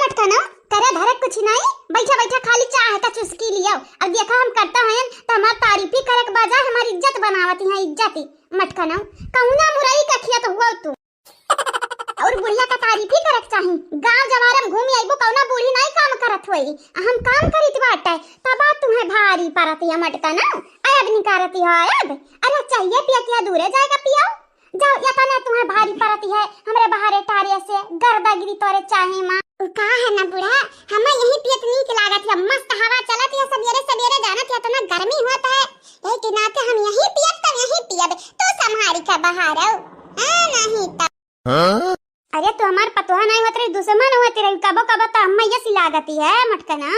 मटका ना करे धरे कुछ नहीं, बैठा बैठा खाली चाय का चुस्की लियो। अब देखा हम करता हैं तो हमार तारीफ ही करे के बजाय हमारी इज्जत बनावती है। इज्जत मटका ना कहूं ना मुरई का खिया तो हुआ तू और बुढ़िया का तारीफ ही करे चाहिए। गांव जवार में घूमी आइबो कौना बूढ़ी नहीं काम करत होई, हम काम करीत बाटे तब तुम्हें भारी परती है मटका ना अब निकारती है। अब अरे चाहिए पिया किया दूरे जाएगा पियाओ जाओ या तना तुम्हें भारी परती है हमरे बाहरे टारे से गर्दागिरी तोरे चाहे मां का है ना बुढ़ा। हमें यही पियत नीक लागत है, मस्त हवा चलत है, सवेरे सवेरे जानत है तना गर्मी होता है यही के नाते हम यही पियत तो यही पियब तो संहारी का बाहर आओ नहीं त अरे तो हमार पतोहा नहीं होत रही दुश्मन होती रही कबो कबो तो अम्मा ये सी लागती है मटका ना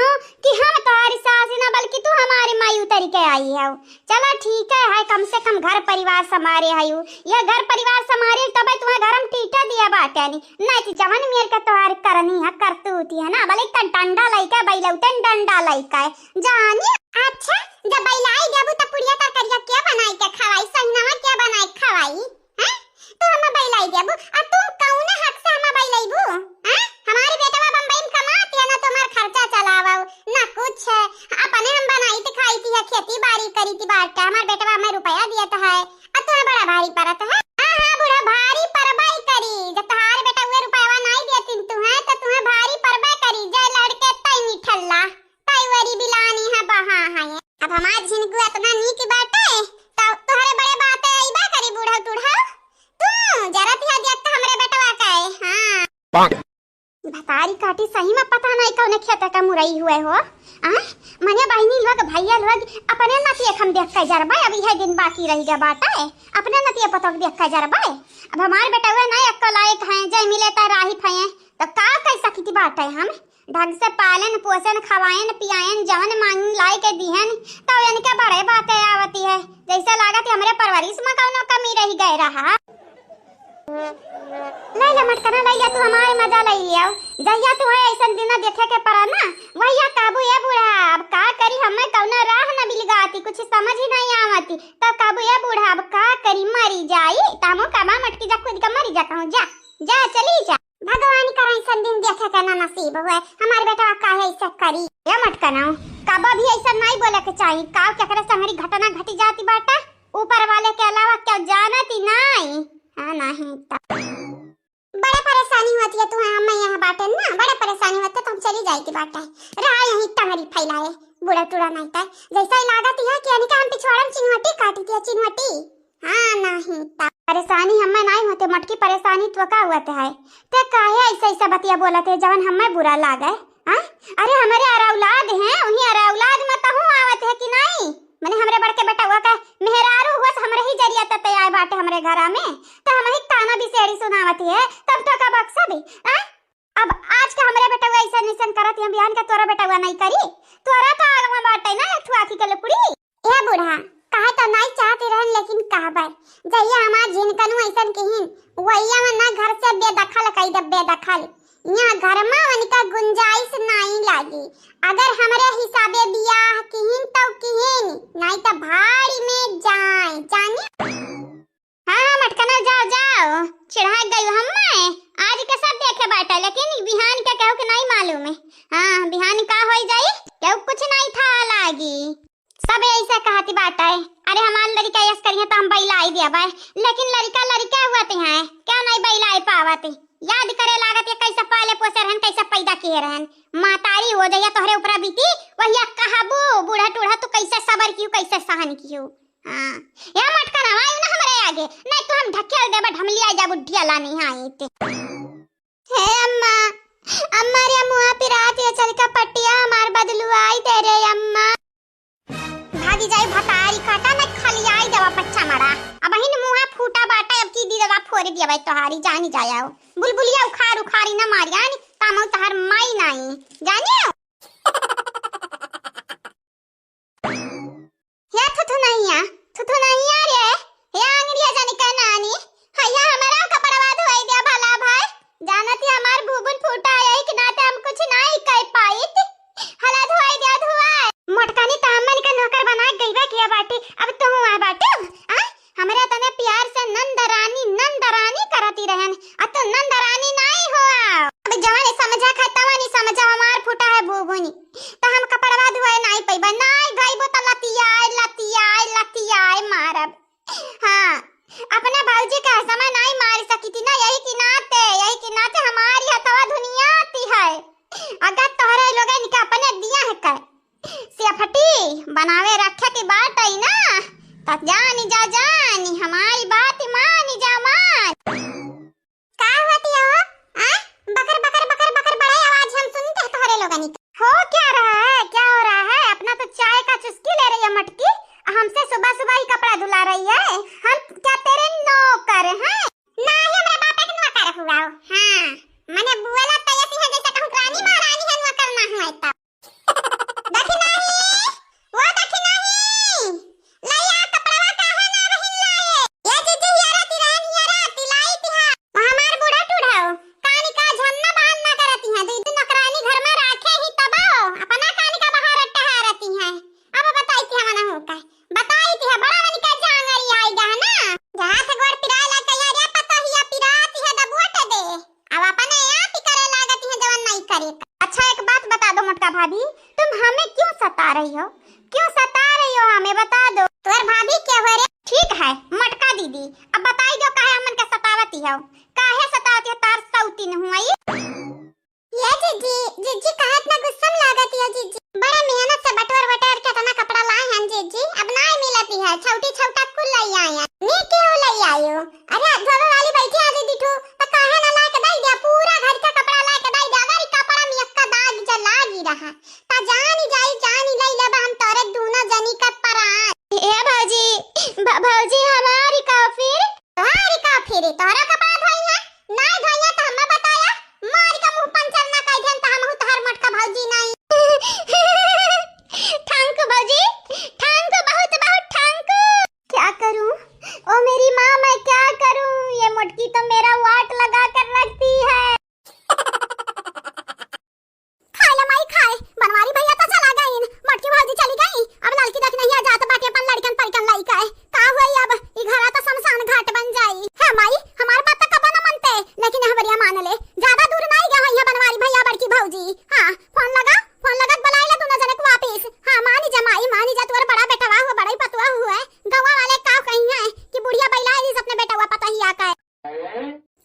कि हम तुम्हारी सास ना बल्कि तू हमारी माई उतर के आई है। चलो ठीक है कम से कम घर परिवार समारे है ये घर परिवार समारे तब तुम्हें घर हम टीटा दिया बाटे नहीं तो जवन मेर के तोहार करनी है करतूती है ना भले तन डंडा लइका बैलौतन डंडा लइका जानी। अच्छा जब बैलाई देबू त पुड़िया का करिया क्या बनाई के खवाई संगवा क्या बनाई खवाई हैं तो हम बैलाई देबू आ तू कौन हक से हम बैलाईबू हैं हमारी बेटवा बम्बई में कमाती है ना तुम्हार खर्चा चलावा ना कुछ है अपने हम बनाई थी खाई थी खेती बाड़ी करी थी बाटा हमार बेटवा हमें रुपया दिया था है अब तुम्हें बड़ा भारी परत है। हां बुढ़ा भारी परबाई करी जब तहार बेटा हुए रुपया नहीं देती तू है तो तुम्हें भारी परबा करी जय लड़के तई निठल्ला तई वरी बिलानी है बहा है। अब हमार झिनगु इतना नीक बाटे तो तोहरे बड़े बातें आईबा करी बूढ़ा टूढ़ा तू जरा ध्यान देख हमरे बेटवा का है। हां भतारी काटी सही में पता नहीं कौन खेत का मुरई हुए हो मने बहनी लोग भैया लोग अपने नतिया हम देख के जरबा अब यह दिन बाकी रह गया बाटा है अपने नतिया पतोक देख के जरबा अब हमारे बेटा हुए नहीं अक्कल लायक हैं जय मिले ता राही फये तो का कैसा खेती बाटा है हम ढंग से पालन पोषण खवाएं पियाएं जवन मांग लाई के दिहन तो इनके बड़े बातें आवती है जैसा लागत हमरे परवरिश में कौनो कमी रह गए रहा। ले मटका ना लइया तू हमारे मजा ले लिया जहिया तू है ऐसा दिन देखे के पड़ा ना वहिया काबू ये बूढ़ा अब का करी हमें कौना राह न बिलगाती कुछ समझ ही नहीं आवती तब काबू ये बूढ़ा अब का करी मरी जाई तामो काबा मटकी जा खुद का मरी जा कहूं जा जा चली जा भगवान करे ऐसा दिन देखे के ना नसीब हुए हमारे बेटा का है ऐसा करी ये मटका ना काबा भी ऐसा नहीं बोले के चाहिए का केकरे संगरी घटना घटी जाती बाटा ऊपर वाले के अलावा क्या जानती नहीं हां नहीं बड़े परेशानी होती है तुम्हें हम यहाँ बाटे ना बड़े परेशानी होती है तो हम चली जाएगी बाटा रहा यहीं टंगरी फैलाए बुढ़ा टूड़ा नहीं था जैसा ही लागत है कि यानी हम पिछवाड़न चिन्हटी काटी थी चिन्हटी। हां नहीं परेशानी हमें नहीं होते मटकी परेशानी तो का हुआ है ते काहे ऐसा ऐसा बतिया बोलते जवन हमें बुरा लागे हां अरे हमारे औलाद हैं उन्हीं औलाद में तो हूं आवत है कि नहीं मैंने हमरे बड़के बेटा हुआ का मेहरारू हुआ हमरे ही जरिया तक आए बाटे हमरे घरा में तो हम ही ताना भी सेड़ी सुनावती है तब तो का बक्सा भी अब आज का हमरे बेटा हुआ ऐसा निशन करत हम बिहान का तोरा बेटा हुआ नहीं करी तोरा का आगवा बाटे ना ठुआकी के लपुड़ी ए बूढ़ा कहे तो नहीं चाहती रहन लेकिन कहबे जइया हमार जिनकनु ऐसन कहिन वइया में ना घर से बेदखल कई दे बेदखल यहाँ घर में उनका गुंजाइश नहीं लागी अगर हमरे हिसाबे बियाह किहिन तो किहिन नहीं तो भाड़ी में जाए जाने। हां मटका ना जाओ जाओ चिढ़ा गई हमें आज के सब देखे बाटा लेकिन बिहान के कहू के नहीं मालूम है। हां बिहान का होई जाई केहू कुछ नहीं था लागी सब ऐसा कहती बाटा है अरे हमार लड़का यस करिए तो हम बैलाई देबे लेकिन लड़का हुआते हैं क्या नहीं बैलाई पावते याद करे लागत है कैसे पाले पोसे रहन कैसे पैदा किए रहन मातारी हो जाइए तोहरे ऊपर बीती वहिया कहबू बूढ़ा टूढ़ा तू कैसे सबर कियो कैसे सहन कियो। हां या मटका ना आयो ना हमरे आगे नहीं तो हम ढकेल देबे ढमलिया जा बुढ़िया लानी हाईते हे अम्मा अम्मा रे मुआ पे रात ये चल का पट्टिया हमार बदलू आई दे रे अम्मा भागी जाए भतारी काटा ना खाली आई देवा पच्चा मारा अब हिन मुहा फूटा बाटा अब की दीदा फोड़ दिया भाई तोहारी जानी जाया बुलबुलिया उखारी ना मारिया नी तामो तहार माई नहीं जानियो या थुथु नहीं आ रे या अंगरिया जानी का नानी हैया हमारा कपड़वा धोई दिया भला भाई जानती हमार भूबुन फूटा है कि नाते हम कुछ नहीं कह पाई हला धोई दिया धोआ मोटकानी तामन का नौकर बना गईबा किया बाटे अब तो हुआ बाटे हमरा तने प्यार से नंदरानी करती रहन अब तो नंदरानी नहीं हुआ अब जवान समझा खाता नहीं समझ ता जानी जा जानी हमारी बात मानी जा मान। का होती है वो? आ? बकर बकर बकर बकर बड़ा आवाज हम सुनते हैं तुम्हारे लोगों की। हो क्या रहा है? क्या हो रहा है? अपना तो चाय का चुस्की ले रही है मटकी, हमसे सुबह सुबह ही कपड़ा धुला रही है। हम क्या तेरे नौकर हैं? ना ही हमारे बाप के नौकर हुआ हो। हां मने बुएला तैयार है जैसे कहूं रानी महारानी है नौकर ना हुआ तब। देखी नहीं वो देखी नहीं लइया कपड़ा काहे ना बहिन लाए। ये जीजी यारा तिरान यारा तिलाई तिहा हमार बूढ़ा टूढ़ाओ कानी का झन्ना बांध ना करती है। दीदी नौकरानी घर में रखे ही तबाओ अपना कानी का बाहर टहरती है। अब बताई थी हमना हो का बताई थी बड़ा वाली का जांगरी आएगा ना जहां से गोड़ पिराए ला तैयारिया पता हिया पिराती है दबुट दे अब अपने आप ही करे लागती है जवन नहीं करे। अच्छा एक बात बता दो मोटका भाभी, तुम हमें क्यों सता रही हो? क्यों सता रही हो हमें बता दो। तोर भाभी क्या हो रे? ठीक है मटका दीदी अब बताई दो काहे हमन के सतावती हो? काहे सतावती है तार सौती न हुई? ये जीजी जीजी काहे इतना गुस्सा में लागती है जीजी? बड़ा मेहनत से बटोर बटोर के तना कपड़ा लाए हैं जीजी अब नहीं मिलती है छोटी छोटा कुल लई आए हैं। नी क्यों लई आयो? अरे धोबे वाली बैठी आ दीदी ठू तो काहे ना ला के दई दिया पूरा घर का कपड़ा ला के दई दिया। अगर कपड़ा में एक का दाग जो लागी रहा ता जानी लई ले हम तोरे दोनों जनी का परान। ए भौजी भौजी हमारी का फिर तोरा कपड़ा धोई है नहीं धोई है तो हमें बताया मार का मुंह पंचर ना कह देन त हम तोहर मटका भौजी नहीं। ठांक भौजी ठांक बहुत बहुत ठांक। क्या करूं ओ मेरी माँ मैं क्या करूं? ये मटकी तो मेरा वाट लगा कर रखती है। खाए ले माई खाए बनवारी भैया तो चला गई मटकी भौजी चली गई अब लड़की देख नहीं आ जात बाटे अपन लड़कन परिकन लाई का होई अब ई घरा तो शमशान घाट बन जाई है माई। हमार बात कब न मनते लेकिन हबरिया मान ले ज्यादा दूर नहीं गए होई बनवारी भैया बड़की भौजी। हां फोन लगा बुलाई ले दोनों जने को वापस। हां मानी जा माई मानी जा तोर बड़ा बेटा हो बड़ा ही पतुआ हुआ है गवा वाले का कहीं है कि बुढ़िया बैला है अपने बेटा हुआ पता ही आका है।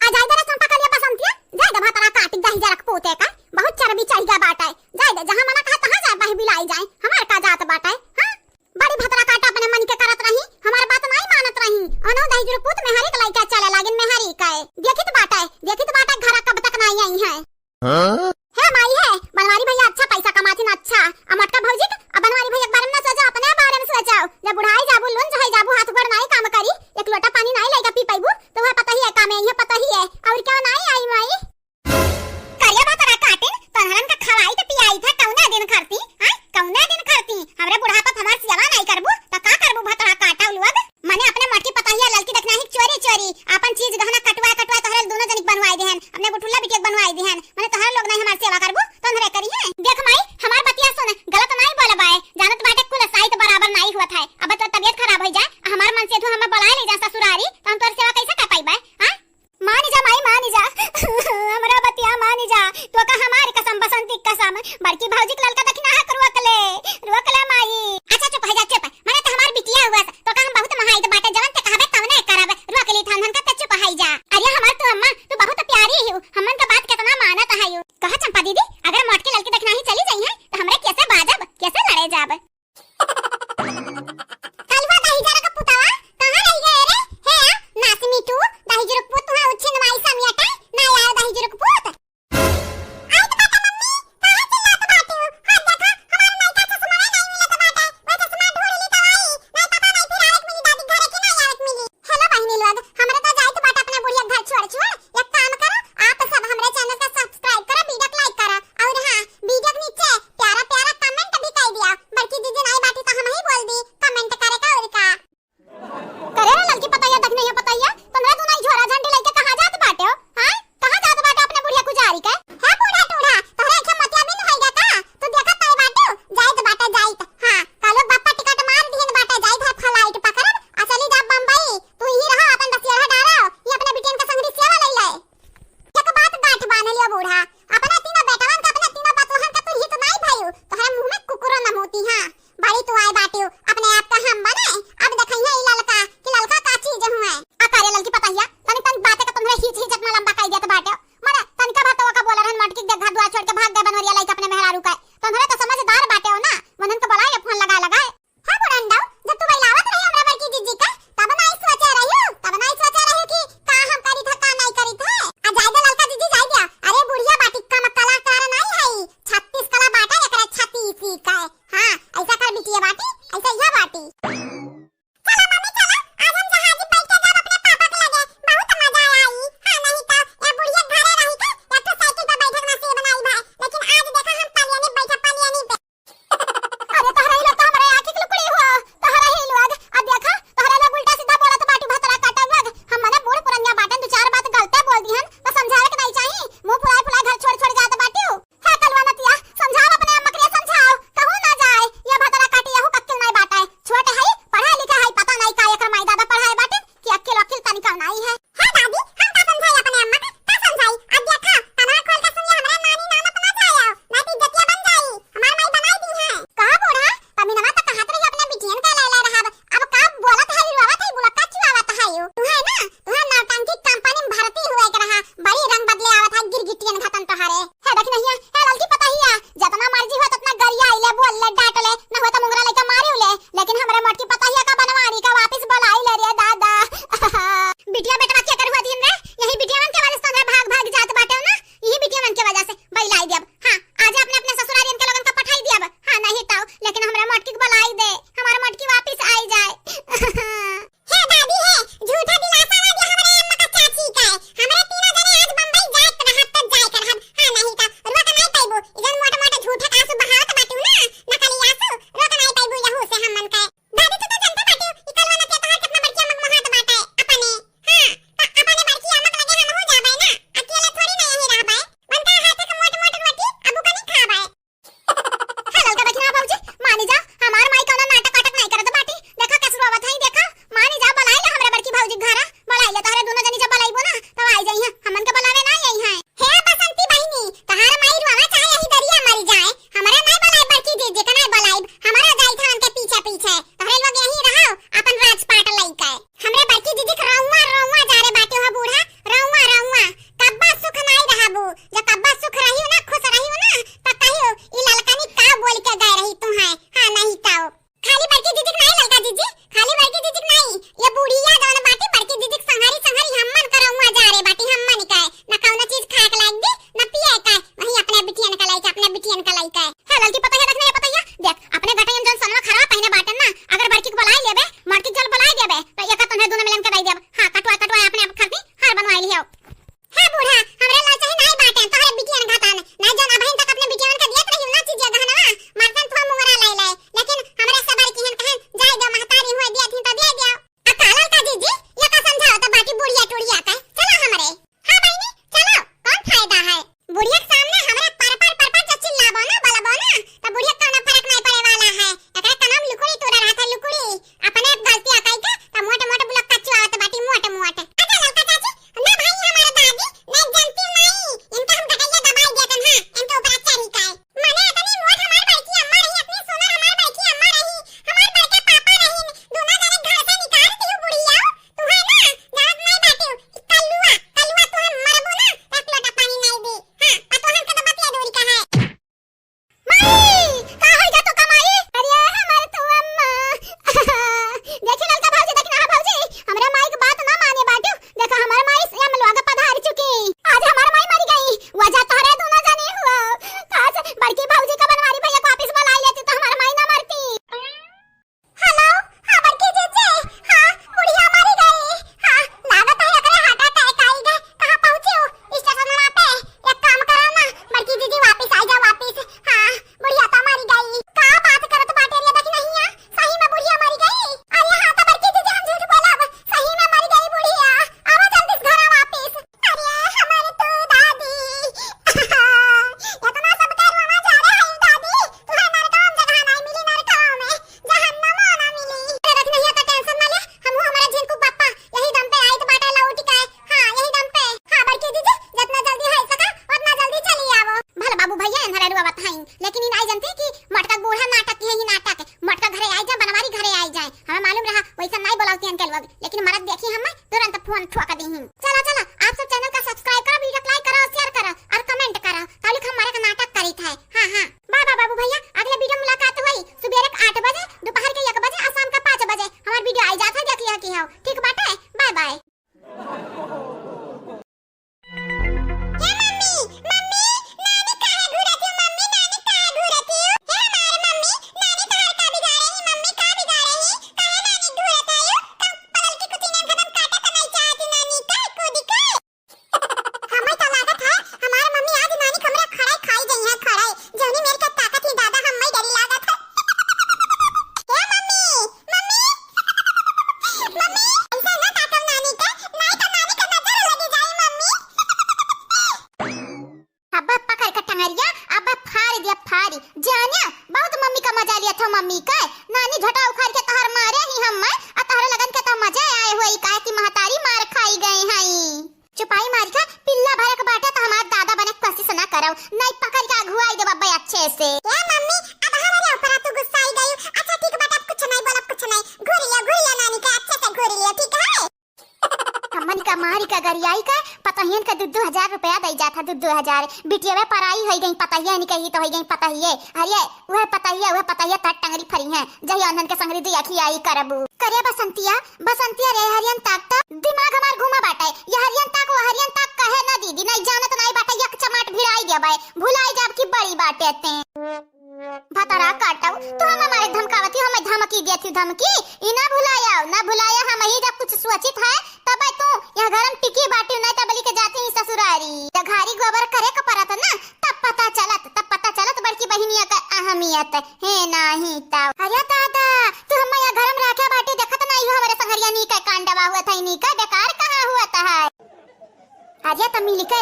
आ जाए दरा संपा कर लिया बसंतिया जाए द भातरा काट दही जरक पोते का बहुत चर्बी चढ़ गया बाटा है जाए दे जहां मना कहा तहां जा बाही बिलाई जाए हमार का जात बाटा है। हां बड़ी भतरा काट अपने मन के करत रही हमार बात नहीं मानत रही अनो दही जरक पोत में हरी के लइका चले लागिन में हरी का देखित बाटा घर कब तक नहीं आई है। हां है माई है बनवारी भैया अच्छा पैसा कमाती ना अच्छा अमटका भौजी अब बनवारी भैया बारे में ना सोचो अपने बारे में सोचो जब बुढ़ाई जाबू लोन जो है जाबू हाथ गोड़ नहीं काम करी एक लोटा पानी नहीं लेगा पी पाइबू तो वह पता ही है काम है ये पता ही है और क्या नहीं आई माई करिया बात काटिन तहरन का खवाई तो पियाई था कौना दिन करती हां कौना दिन करती हमरे बुढ़ापा हमार सेवा नहीं करबू तो का करबू भतरा काटा लोग माने अपने मटकी पता ही है लड़की देखना ही चोरी अपन चीज गहना कटवा तोहरे दोनों जनिक बनवाई देहन अपने बुठुल्ला बिटिया बनवाई देहन माने तोहरे लोग नहीं हमार सेवा करबू तोहरे करी है। देख माई हमार बतिया सुन गलत नहीं बोलबाए जानत बाटे कुल साहित बराबर नहीं हुआ था अब तो तबीयत खराब हो जाए हमार मन से तू हमें बुलाए ले जा ससुरारी तो हम तोर सेवा कैसे कर पाईबे। हां मानी जा माई मानी जा हमरा बतिया मानी जा तो का हमारी कसम बसंती कसम बड़की भौजी के ललका दखना है रोक ले माई। अच्छा चुप है जा चुप माने तो हमार बिटिया हुआ तो का हम बहुत महाई बाटे जवन ते कहबे तवने करब रोक ली थन का चुप है जा। अरे हमार तो अम्मा तू बहुत प्यारी है हमन का बात कितना मानत है कहा चंपा दीदी अगर मोटकी ललकी देखना ही चली जाई है तो हमरे कैसे बाजब कैसे लड़े जाब। कलवा दही जरा का पुतावा कहां रह गए रे है नास मीठू दही जरा पुत वहां उछिन माई समियाटा ना आया दही जरा पुत आई तो बात मम्मी कहां चिल्लात बाटे बिटियन का लइका है लड़की पता है देखने पता है देख अपने घटे हम जन सनवा खराब पहने बाटन ना अगर बड़की को बुलाई लेबे मड़की जल बुलाई देबे तो एक तने दोनों मिलन के दई देब हां कटवा कटवा अपने आप खरदी हार बनवाई लियो हां बूढ़ा हमरा लाल चाहे नहीं बाटन तोहरे बिटियन घातन नहीं जन अबहिन तक अपने बिटियन का दियत रही ना चीज गहनवा मरतन थो मुंगरा लाई लाई लेकिन हमरा से बड़की हन कहन जाय दो महतारी हुए दियत तो दे दियो आ काला का जीजी ये का समझाओ तो बाटी बुढ़िया टुड़िया का चलो हमरे हां बहनी चलो कौन फायदा है बुढ़िया के सामने हमरा पर चिल्लाबो ना बलबो ना तो बुढ़िया का ना फर्क नहीं पड़े वाला है एकरा का नाम लुकुड़ी तोड़ा रहा था लुकुड़ी अपने गलती अकाई का तो मोटे मोटे बुलक कच्चू आवत बाटी मोटे मोटे अच्छा लड़का चाची ना भाई हमारे दादी नहीं जानती नहीं इनका हम गटैया दबाई देतन हां इनके ऊपर अच्छा ही काय माने इतनी मोट हमार बड़की अम्मा रही इतनी सोना हमार बड़की अम्मा रही हमार बड़के पापा रही दोनों जने घर से निकाल दियो बुढ़िया तुम्हें ना याद नहीं बाटी कल्लुआ कल्लुआ तुम्हें मरबो ना एक लोटा पानी नहीं दी हां पतोहन का तो बतिया दूरी का है माई का हो जा तो कमाई अरे हमारे तो अम्मा देखी ललका भाऊजी देखना हा भाऊजी हमरा माई की बात ना माने बाटू देखा हमार माई से हम लोग पधार चुकी आज हमार माई मर गई वजह तोहरे दोनों जाने हुआ काश बड़की भाऊजी का बनवारी भैया को वापस बुला लेती तो हमार माई ना मरती हेलो हां बड़की जीजी हां बुढ़िया मर गई हां लागत है एकरे हार्ट अटैक आई गए कहां पहुंची हो स्टेशन पे एक काम करो ना बड़की जीजी वापस आ जा वापस हां बुढ़िया तो मर गई का बात करत बाटे रे देख नहीं है सही में बुढ़िया मर गई अरे हां तो बड़की जीजी हम झूठ बोलब सही में मर गई बुढ़िया आओ जल्दी से घर वापस अरे हमारे तो दादी इतना सब करवाना जा रहा है दादी तुम्हें नरकम जगह नहीं मिली नरकम में जहन्नम ना मिली अरे देख नहीं का टेंशन ना ले हम हमारा जिनको पापा यही दम पे आई तो बाटा लौट का हां यही दम पे हां बड़की जीजी जितना जल्दी है सका उतना जल्दी चली आवो भले बाबू भैया इन्हरे रुआ बताई लेकिन इन आई जानते कि मटका बूढ़ा नाटक है ही नाटक मटका घरे आई जाए बनवारी घरे आई जाए हमें मालूम रहा वैसा नहीं बोलाती अंकल लोग लेकिन मरद देखी हम तुरंत फोन ठोका दी चला चला आप सब चैनल का सब्सक्राइब करो वीडियो लाइक करो शेयर करो और कमेंट करो ताकि हमारा का नाटक करी था हां हां बाय बाय बाबू भैया अगले वीडियो मुलाकात हुई सुबह के 8 बजे दोपहर के 1 बजे और शाम के 5 बजे हमारा वीडियो आई जाता देख लिया की हो ठीक बात है बाय बाय मम्मी का नानी झटा उखाड़ के तहर मारे ही हम आ तहर लगन के त मजे आए हुई काहे की महतारी मार खाई गए हई चुपाई मार का पिल्ला भरे के बाटे त हमार दादा बने कोशिश ना करो नहीं पकड़ के अगुआई दे बब्बे अच्छे से ए मम्मी अब हमारे ऊपर तू गुस्सा आई गई अच्छा ठीक बात अब कुछ नहीं बोलब कुछ नहीं घुरिया नानी का अच्छे से घुरिया ठीक है हमन का मारी का गरियाई का पतहियन का 2-2000 रुपया दई जाता 2-2000 बिटिया में पराई हो गई पतहिया नहीं कही तो हो गई पतहिए अरे वह पतहिया तट टंगरी फरी है जही अनन के संगरी दिया खियाई करबू करे बसंतिया रे हरियन ताक दिमाग हमार घुमा बाटे ये हरियन ताक कहे ना दीदी नहीं जानत नहीं बाटे एक चमाट भिड़ाई देबे भुलाई जाब की बड़ी बाटे ते भतरा काटौ तो हम हमारे धमकावती हमें धमकी देती धमकी इना भुलाया हम ही जब कुछ सोचित है तब तू यह घर में टिकी बाटी नहीं तब के जाती ही ससुरारी त घारी गोबर करे का परत ना तब पता चलत बड़की बहिनिया का अहमियत है नाही ता अरे दादा तू हम यह घर में रखे बाटी देखत नहीं हो हमारे संगरिया नी का कांडवा हुआ था नी का बेकार कहां हुआ था अरे त मिलिके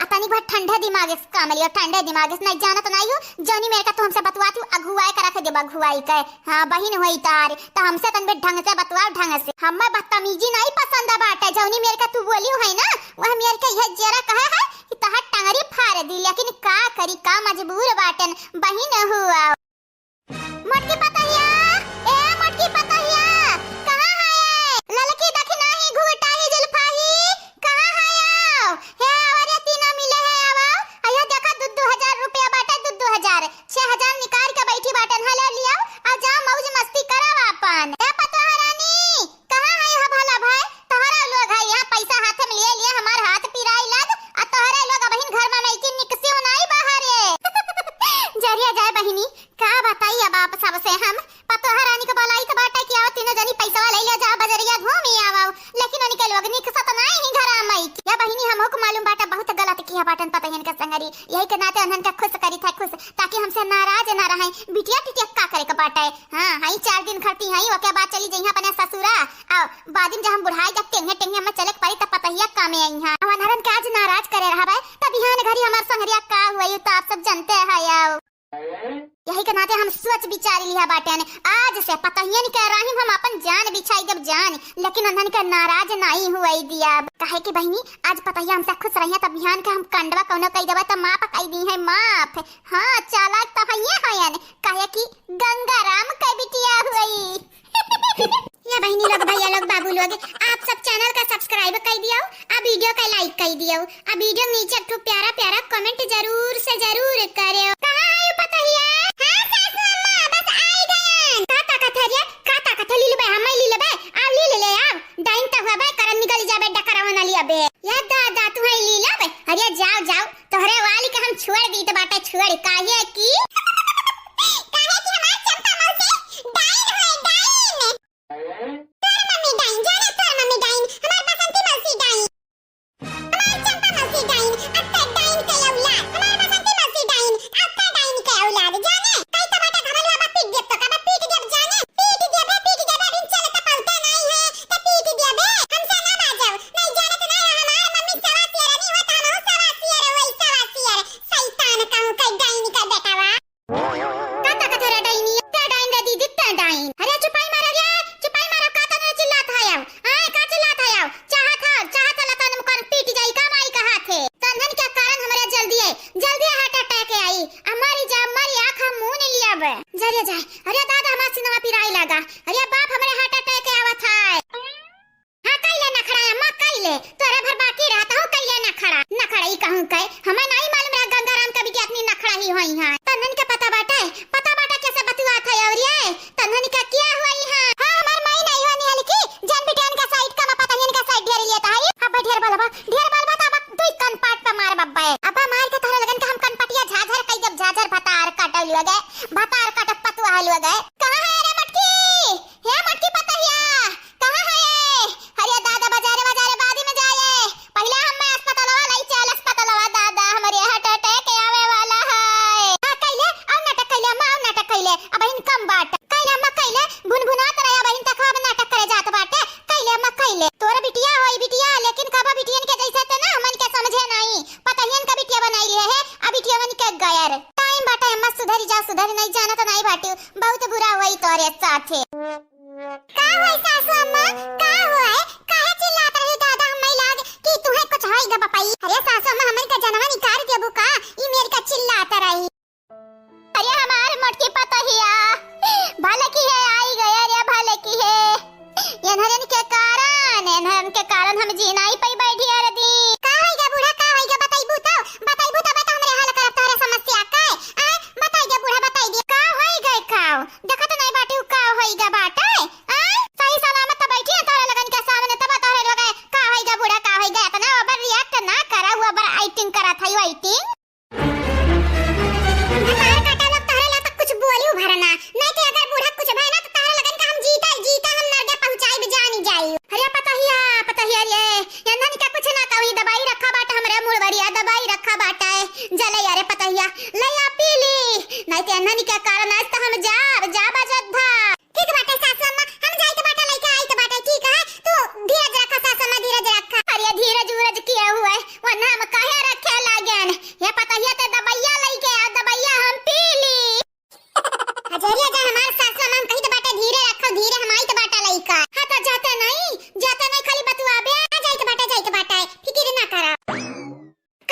अपनी बहुत ठंडा दिमाग से काम लियो ठंडे दिमाग से नहीं जानत नहीं हो जनी मेरे का तू हमसे बतवाती अगुवाई करा के दे बगुवाई के हां बहिन होई तार त हमसे तन बे ढंग से बतवाओ ढंग से हमें बदतमीजी नहीं पसंद बाटे जनी मेरे का तू बोली है ना वह मेरे का यह जरा कहे है कि तह टंगरी फाड़ दी लेकिन का करी का मजबूर बाटन बहिन हुआ मटकी पतहिया कहां है ललकी दखी नहीं घुटाई जुल्फाही कहां है हे और तीनों मिले है अब आया देखा 2-2000 रुपया बाटे 2-2000 6000 निकाल के बैठी बाटन हले लिया आ जा मौज मस्ती करावा अपन ए पतोहा रानी कहां है भला भाई तोहरा लोग है यहां पैसा हाथ में ले लिए हमार हाथ पिराई लग आ तोहरा लोग अबहिन घर में नहीं निकसे हो नहीं बाहर बहिनी का बताई अब आप सबसे हम पतो हरानी के बोलाई के बाटा कि आओ तीनों जनी पैसा ले ले जा बजरिया घूमी आवो लेकिन उनके लोग निक सत नहीं ही घर आमई या बहिनी हमो को मालूम बाटा बहुत गलत किया बाटन पता है इनका संगरी यही के नाते अनहन का खुश करी था खुश ताकि हमसे नाराज ना रहे बिटिया टिटिया का करे के बाटा है हां हई 4 दिन खड़ती हई ओके बाद चली जइहा अपने ससुरा आ बादिन जब हम बुढ़ाई जब टेंगे टेंगे में चले पड़ी तब पता ही कामे आई हां अब अनहरन का आज नाराज करे रहबे तब बिहान घरी हमार संगरिया का हुई तो आप सब जानते हैं यार यही के नाते हम सोच विचार लिया बाटे ने आज से पता ही नहीं कह रही हम अपन जान बिछाई जब जान लेकिन उन्हन का नाराज नहीं हुई दिया काहे कि बहनी आज पता ही हमसे खुश रहिया तब बिहान का हम कंडवा कोनो कई देबा त मां पकाई दी है माफ हां चालाक त हइए हयन काहे कि गंगाराम के बिटिया हुई या बहनी लोग भैया लोग बाबू लोग आप सब चैनल का सब्सक्राइब कर दियो आ वीडियो का लाइक कर दियो आ वीडियो नीचे एक प्यारा प्यारा कमेंट जरूर से जरूर करियो कहां आयो पता ही है हां सासू अम्मा बस आई गए का ताकत है रे का ताकत है लीले हम ली लेबे आ ली ले आ डाइन त हुआ बे करन निकल जाबे डकरा होना लिया बे या दादा तू है ली लेबे अरे जाओ जाओ तोहरे वाली के हम छोड़ दी त बाटे छोड़ काहे की जरे जाए अरे दादा हमार सिनेमा पिराई लगा अरे बाप हमरे हार्ट अटैक आवत है हां कइले ना खड़ा अम्मा कइले तोरे भर बाकी रहता हो कइले ना खड़ा ई कहूं कहे हमें नहीं मालूम रहा गंगाराम कभी के अपनी नखड़ा ही होई है तन्नन के पता बाटे कैसे बतुआत है और ये तन्नन का क्या हुई है हां हमार माई नहीं होनी है की जन बिटियान का साइड का पता नहीं का साइड ढेर लिया था अब ढेर बलबा तब दुई कन पाट पे मार बब्बा अब मार के तोरा लगन का हम कन पटिया झाझर कई जब झाझर भतार काटल लगे भतार काट पतुआ हल लगे कहां है रे मटकी हे मटकी पतहिया कहां है अरे दादा बाजारे बादी में जाए पहले हम अस्पताल वाला चल अस्पताल दादा हमारे हार्ट अटैक आवे वाला है हां कइले और नाटक कइले मां नाटक कइले अब इन कम बाट कइले अम्मा कइले भुनभुनात रहे अब इन तक अब नाटक करे जात बाटे कइले अम्मा कइले तोर बिटिया होई बिटिया लेकिन कबा बिटियन के जैसे त ना हमन के समझे नहीं पतहियन का बिटिया बनाई रहे है अब बिटिया मन के गयर टाइम बाटा अम्मा सुधरी नहीं जाना तो नहीं बाटी बहुत बुरा हुई तोरे साथे का होई सासू अम्मा का होए काहे चिल्लात रही दादा हम्मई लाग कि तुहे कुछ होई ग बपाई अरे सासू अम्मा हमन का जनवा निकाल देबू का ई मेर का चिल्लात रही अरे हमार मोटकी पतहिया भले की है आई गए रे भले की है एनहरन के कारण हम जी नहीं पई बैठी रे दी का होई ग बूढ़ा का होई ग बताइबू तो बता हमरे हाल करब तोरे समस्या काय आ बताई ग बूढ़ा बताई दे का होई गए काव देखत नहीं बाटी का होई ग बाटे आ सही सलामत बैठी है तोरे लगन के सामने तब तोरे लोग का होई ग बूढ़ा का होई ग इतना ओवर रिएक्ट ना करा हुआ बर एक्टिंग करा था यो एक्टिंग हमार काटा लोग तोरे ला तक कुछ बोलियो भरना नहीं तो अगर बूढ़ा कुछ भय ना तो तोरे लगन का हम जीता हम नरगे पहुंचाई भी जानी जाई अरे पता ही रे यंदन का कुछ ना कही दवाई रखा बाटा हमरे मुड़वरिया दवाई रखा बाटा है जले यारे पतहिया लया पीली नहीं तो यंदन के कारण आज तो हम जा बजद्धा ठीक बाटा सासू अम्मा हम जाई के बाटा लेके आई तो बाटा ठीक है तू धीरज रखा सासू अम्मा धीरज रखा अरे धीरज किया हुआ है वरना हम काहे रखे लागन ये पतहिया ते दवाइया लेके आ दवाइया हम पीली अजरिया जा हमार सासू अम्मा कही तो बाटा धीरे रखो धीरे हम आई तो बाटा लेका हां तो जाते नहीं खाली बतुआबे जाई के बाटा फिकिर ना करा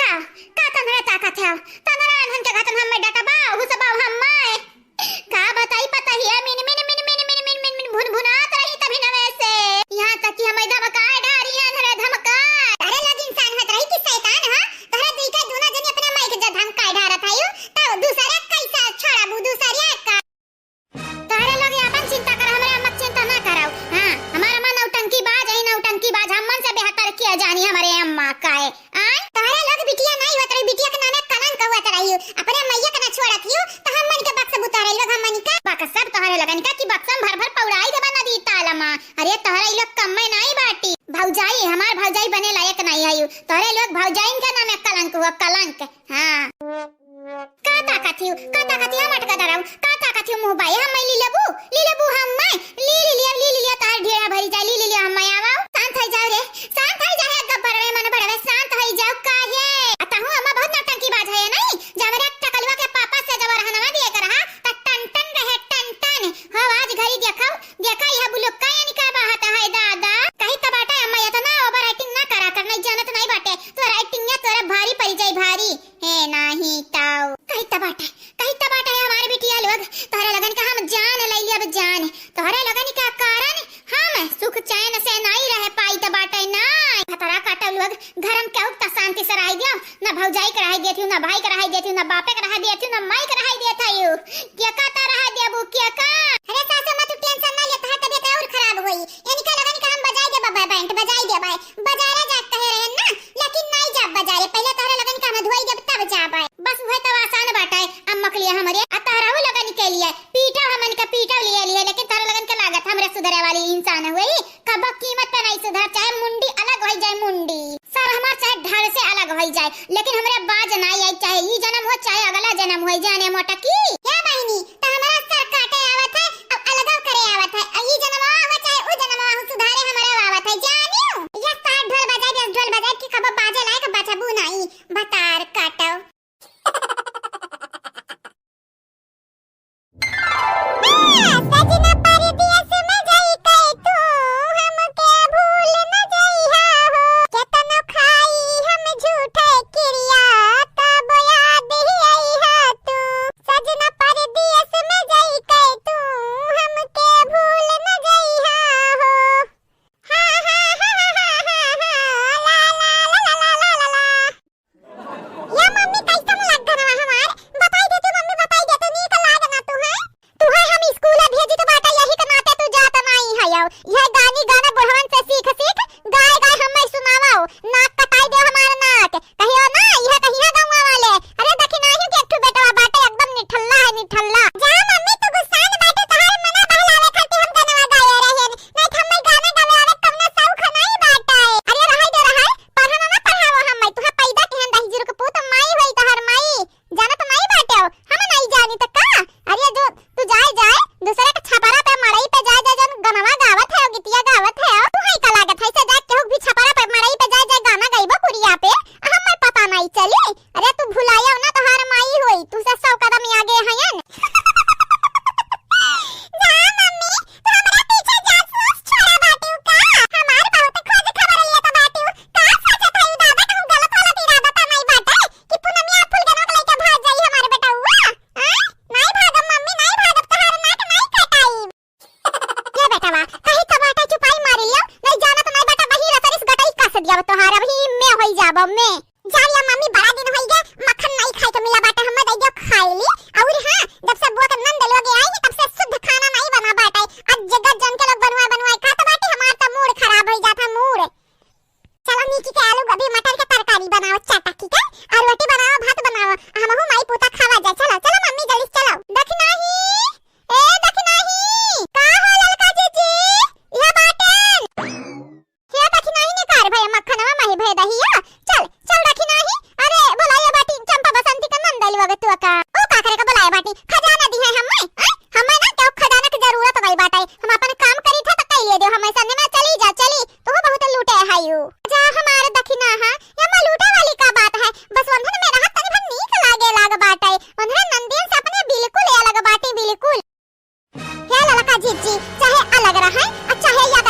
का तनरा ताकत है तनरा अनहन के घतन हम में डटबा हु सब हम मैं का बताई अपने मैया के ना छोड़त हियो त हम मन के बक्सा बुतारे लोग हम मन का बाका सब तोहरे लगन का कि बक्सा भर भर पौड़ाई दे बना दी ताला मा। अरे तोहरा लोग कम में नहीं बाटी भौजाई हमार भौजाई बने लायक नहीं है तोहरे लोग भौजाइन का नाम है कलंक हुआ कलंक। हां का ताकत हम अटका दराऊ का ताकत मुंह बाई हम ली लेबू हम मैं ली लिया तार ढेरा भरी जाई ली लिया हम मैं आवा शांत हो जाओ रे शांत हो जा है गब्बर में मन बड़वे शांत हो जाओ काहे अतहु अम्मा बहुत नौटंकी बाज है नहीं जब रे टकलवा के पापा से जब रहनवा दिए कर हां त टन टन रहे टन हो आज घरी देखा यह बुलुक का यानी का बात है दादा कहीं त बाटा अम्मा ये तो ना ओवर राइटिंग ना करा करना जानत नहीं बाटे तो राइटिंग या तोरा भारी पड़ जाई भारी है नहीं ताऊ कहीं त बाटा है हमारे बिटिया लोग तोहरे लगन का हम जान ले लिया अब जान तोहरे लगन का कारण हम सुख चैन से नहीं रह पाई त बाटे नहीं खतरा काटा लोग घर में क्या उगता शांति से रह दियो ना भौजाई के रह देती ना भाई के रह देती ना बापे के रह देती ना माई के रह देता यू क्या का ता रह देबू क्या का अरे सासू मत टेंशन ना लेता है तबीयत और खराब होई यानी का लगन का हम बजाई दे बाबा बैंड बजाई दे भाई बजारे जाते है रहन ना लेकिन नहीं जा बजारे पहले तोहरे लगन का हम धोई दे तब जा भाई बस वह तो आसान बात है अम्मा के लिए हमारे अताराहु लगन के लिए पीटा हमन का पीटा लिए लेकिन तारा लगन के लागत हमरे सुधरे वाली इंसान हुई कब कीमत पे नहीं सुधर चाहे मुंडी अलग हो जाए मुंडी सर हमार चाहे धड़ से अलग हो जाए लेकिन हमरे बाज नहीं आई चाहे ई जन्म हो चाहे अगला जन्म हो जाने मोटा की क्या बहनी तो हमारा सर काटे आवत है अब अलग करे आवत है ई जन्म हो चाहे ओ जन्म हो सुधारे हमारे आवत है जानियो या साठ ढोल बजाए कि कब बाजे लायक बचबू नहीं बतार काटो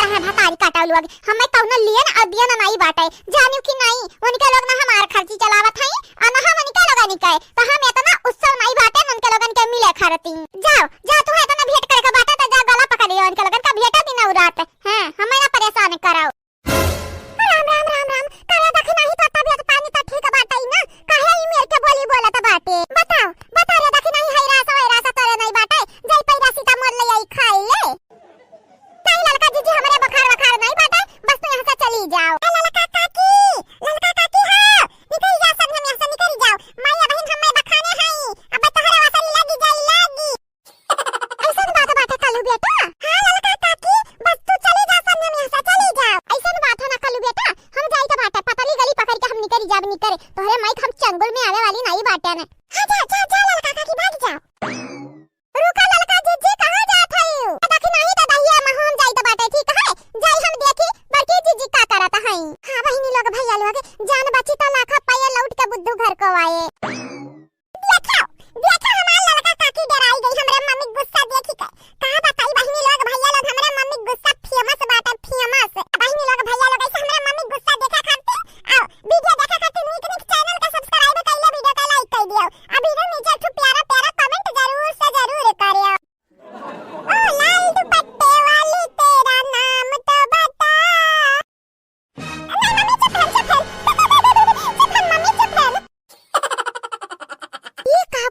हमें कौन लियन अदियन नहीं बाटे जानियो कि नहीं उनके लोग ना हमार खर्ची चलावत हई अन हम उनके लोग निकाय तो हम इतना उत्सव नहीं बाटे उनके लोगन के मिले खरती जाओ जा तू इतना भेंट करे के बाटे तो जा गला पकड़ लियो उनके लोगन का भेंट दिन और रात हैं हमें ना परेशान कराओ राम राम राम राम करे देख नहीं तो तबियत पानी तो ठीक बाटे ना काहे ई मेल के बोली बोलत बाटे बताओ बता रे देख नहीं है रासा तोरे नहीं बाटे जई पैदा सीता मोर ले आई खाई ले नहीं लड़का जीजी हमारे बखार नहीं बाटे बस तू यहां से चली जाओ लड़का काकी हां निकल जा सब हम यहां से निकल जाओ माया बहन हमें बखाने हैं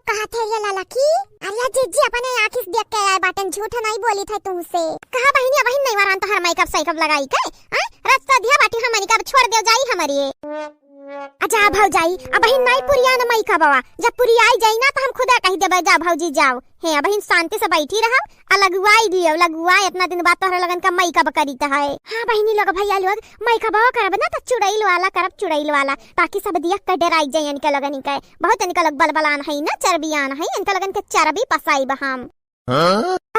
कहा थे ये ललकी? अरे जीजी अपने आँखों से देख के आए बाटन, झूठ नहीं बोली थे तुमसे। कहा बहनी बहन नहीं वारान तो हर मेकअप साइकअप लगाई के रास्ता दिया बाटी हम मनी का छोड़ दे जाई हमारी। अच्छा भौजाई अब बहन नहीं पुरिया न मई का बाबा, जब पुरी आई जाई ना तो हम खुदा कह देबे जा भौजी जाओ। हे बहन शांति से बैठी रहो आ लगवाई दियो, लगवाई इतना दिन बाद तोहरे लगन का मई का बकरी त है। हां बहनी लोग भैया लोग मई का बाबा करब ना तो चुड़ैल वाला करब, चुड़ैल वाला, ताकि सब दिया के डराई जाई इनके लगन के। बहुत इनके लग बलबलान है ना, चर्बियान है इनके लगन के चर्बी पसाई बहम।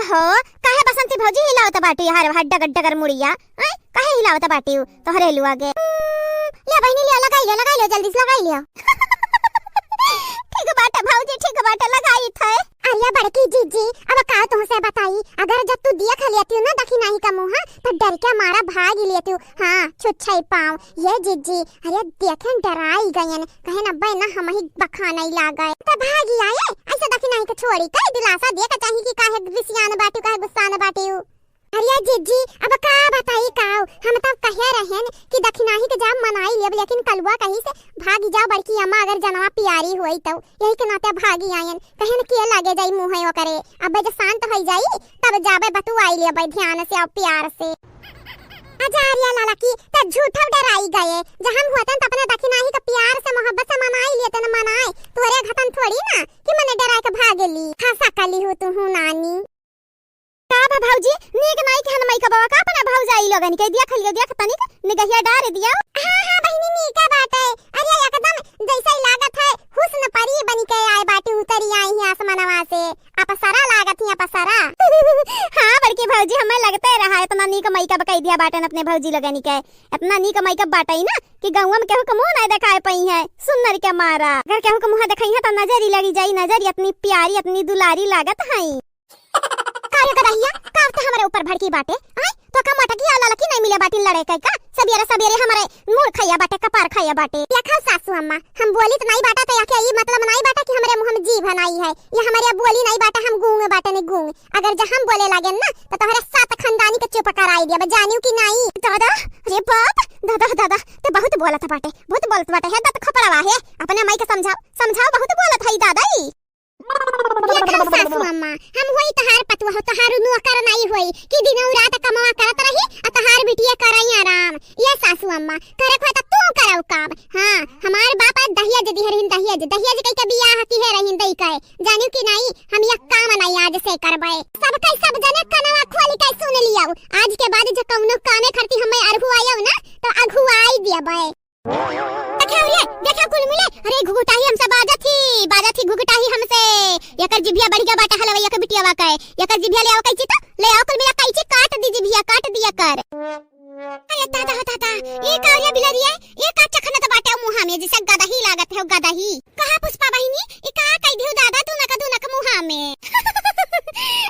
हो काहे बसंती भौजी हिलावत बाटी यार हड्डा गड्डगर मुड़िया, काहे हिलावत बाटी तोहरे लुआ गे। ले बहनी ले लगाई लो जल्दी से लगाई लियो। ठीक बाटे भौजी, ठीक बाटे लगाई थे। अरे बड़की जीजी अब का तुमसे बताई, अगर जब तू दिया खा लेती हो ना दखी नहीं का मुंह तो डर के मारा भाग लेती हूँ। हाँ छुच्छाई पाँव ये जीजी, अरे देखे डराई गयन कहे न बे ना हम ही बखा नहीं ला गए तो भागी आए। ऐसा दखी नहीं के छोड़ी का दिलासा दे के चाहिए कि काहे विसियान बाटी काहे गुस्सा न बाटी। अरे जीजी अब का बताई काऊ, हम तो कहे रहन कि दखिनाही के जाम मनाई लेब, लेकिन कलवा कहीं से भागी जाओ बड़की अम्मा अगर जनवा प्यारी होई तो यही के नाते भागी आयन कहन के लागे जाई मुंह है करे। अब जब शांत हो जाई तब जाबे बतू आई लेबे ध्यान से और प्यार से। अजारिया लाला की त झूठा डराई गए, जब हम होतन त अपने दखिनाही के प्यार से मोहब्बत से मनाई लेते न मनाए तोरे घतन थोड़ी ना कि मने डरा के भागेली। हंसा कली हो तू हूं नानी का भौजी नीक नाई के हनमई का बाबा का अपना भौजाई लोगन के दिया खलियो दिया तनी निगहिया डार दिया। हां बहिनी नीक बात है, अरे एकदम जैसा ही लागत है हुस्न परी बन के आए बाटी उतरी आई है आसमानवा से, अपसरा लागत है अपसरा। हां बड़की भौजी हमें लगता है रहा इतना नीक मई का बकई दिया बाटन अपने भौजी लोगन के, इतना नीक मई का बाटई ना कि गांव में केहू के मुंह नहीं दिखाए पई है सुंदर के मारा। अगर केहू के मुंह दिखाई है तो नजर ही लगी जाई, नजर इतनी प्यारी इतनी दुलारी लागत है। काहे कदहिया काव तो हमारे ऊपर भड़की बाटे आई तो का मटकी आला लकी नहीं मिले बाटी लड़े का सबेरे सबेरे हमारे मुंह खैया बाटे कपार खैया बाटे। देखा सासू अम्मा हम बोली तो नहीं बाटा तो या ये मतलब नहीं बाटा कि हमारे मुंह में जीभ नहीं है, ये हमारे बोली नहीं बाटा हम गूंगे बाटे नहीं गूंगे। अगर जब हम बोले लगे ना तो तोहरे सात खानदानी के चुप कराई दिया जानियो कि नहीं। दादा अरे बाप दादा दादा तो बहुत बोलत बाटे, बहुत बोलत बाटे है तो खपड़वा है अपने माई के समझाओ समझाओ बहुत बोलत है दादा। देखा सासू अम्मा हम होई तहार पतवा हो तहार नौकर नहीं होई कि दिनों रात कमावा करत रही आ तहार बिटिया करई आराम। ये सासू अम्मा करे को त तू करौ काम। हां हमार बाप दहिया जदी हरिन दहिया कई के बियाह की है रहिन दई कहे जानियो कि नहीं हम ये काम नहीं आज से करबे। सब कई सब जने कनवा खोली के सुन लियो, आज के बाद जो कौनो कामे करती हमें अरहु आयो ना तो अघु आई दियबे। देखा कुल मिले अरे घुघुटाही हमसे बाजा थी घुघुटाही हमसे यकर जिभिया बढ़िया बाटा हलवैया के बिटिया वाका है यकर जिभिया ले आओ कैची तो ले आओ कुल मिला कैची काट दी जिभिया काट दिया कर। अरे दादा ये कारिया बिलरिया ये का चखना तो बाटा मुंह में जैसे गदही लागत है गदही। कहा पुष्पा बहिनी ये का कह दियो दादा तू ना का मुंह में।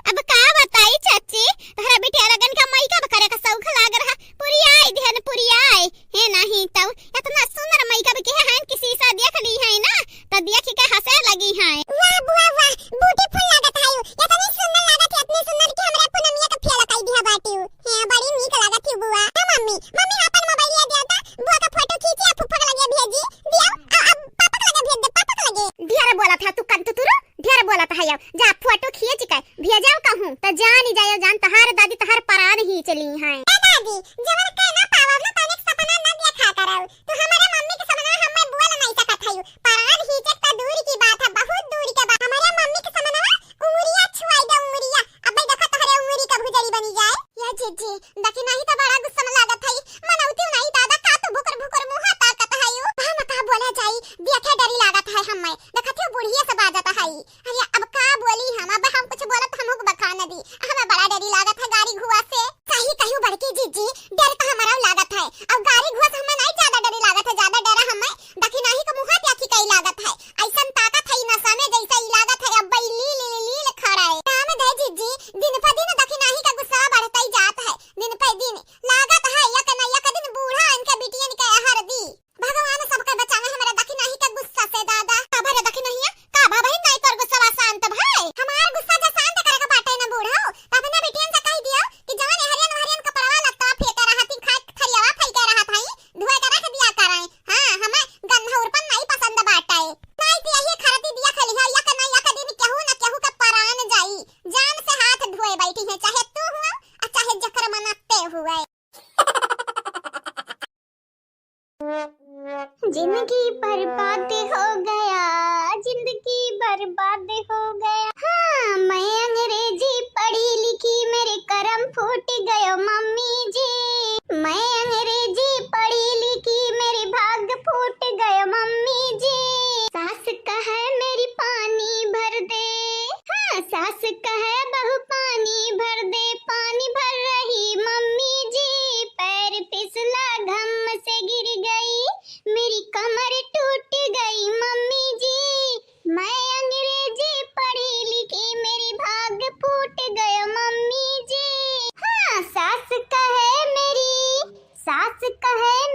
अब का बताई चाची तोहरा बिटिया लगन का मई का करे का सौख लाग रहा पूरी आई ध्यान पूरी आई है नहीं तो इतना सुंदर मई का के है किसी सा देख ली है ना तो देख के हंसे लगी है। वाह बुआ वाह ब्यूटीफुल लागत है इतनी सुंदर लागत है इतनी सुंदर कि हमरा पुनमिया का फेला कई दिया बाटी है बड़ी नीक लागत है बुआ। मम्मी अपन मोबाइल ले दिया था बुआ का फोटो खींची फुफा लगे भेजी दिया अब पापा लगे भेज दे पापा लगे ढेर बोला था तू कंतु तुरु ढेर बोला था या जा फोटो खींच के भेजाओ कहूं तो जान ही जायो जान तहार दादी तहार परान ही चली है। दादी जबर के ना पावब ना तने सपना ना देखा करो तो हमारे मम्मी के सपना हमें बोल नहीं सकत है परान ही तक दूर की बात है बहुत दूर की बात। हमारे मम्मी के सपना उंगलियां छुआई दे उंगलियां अब देखो तोहरे उंगली का भुजड़ी बनी जाए। या जीजी देखी नहीं तो बड़ा गुस्सा में लागत है मनौती नहीं दादा का तो भुकर भुकर मुंह ताकत है यू हम का बोला जाई देखे डरी लागत है हमें देखत बुढ़िया से बाजत है। अरे अब का बोली हम कुछ बोलत हमहु बखा न दी हमें बड़ा डरी लागत है गाड़ी घुआ से कहीं कहीं बड़की जीजी डर तो हमारा लागत है अब गाड़ी घुआ से हमें नहीं ज्यादा डरी लागत है ज्यादा डर हमें देखी नहीं को मुंह त्याखी कई लागत है ऐसन ताकत है नशा में जैसा ही लागत है अब लील खड़ा है काम दे जीजी दिन पर दिन देखी नहीं का गुस्सा बढ़ता ही जाता है दिन पर दिन लागत है एक दिन बूढ़ा इनके बिटिया के हर दी भगवान सबके बचावे हमारा देखी नहीं का गुस्सा से दादा खबर देखी नहीं है का बाबा ही नहीं तोर गुस्सा शांत भाई हमार गुस्सा जो शांत करे का बाटे ना बूढ़ा अपने बिटियन से कह दियो कि जवान हरियन का परवा लगता फेंका रहती जिंदगी बर्बाद हो गया, जिंदगी बर्बाद हो गया। हाँ, मैं अंग्रेजी पढ़ी लिखी, मेरे करम फूट गए मम्मी जी। मैं अंग्रेजी पढ़ी लिखी, मेरे भाग फूट गए मम्मी जी। सास कहे मेरी पानी भर दे, हाँ सास कहे बहू पानी भर दे, पानी भर रही मम्मी जी। पैर फिसला घम से गिर गई, मेरी कमर टूट गई मम्मी जी। मैं अंग्रेजी पढ़ी लिखी, मेरी भाग फूट गए मम्मी जी। हाँ सास कहे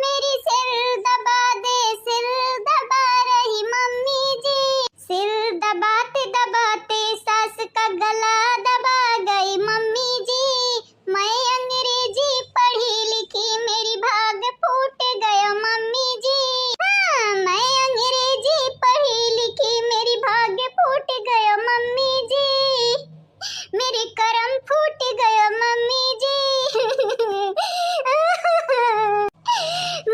मेरी सिर दबा दे, सिर दबा रही मम्मी जी। सिर दबाते दबाते सास का गला दबा गई मम्मी जी। मैं अंग्रेजी पढ़ी लिखी, मेरी भाग फूट गया मम्मी जी। हाँ, मैं अंग्रेजी पढ़ी लिखी, मेरी भाग फूट गया मम्मी जी। मेरे करम फूट गया मम्मी जी।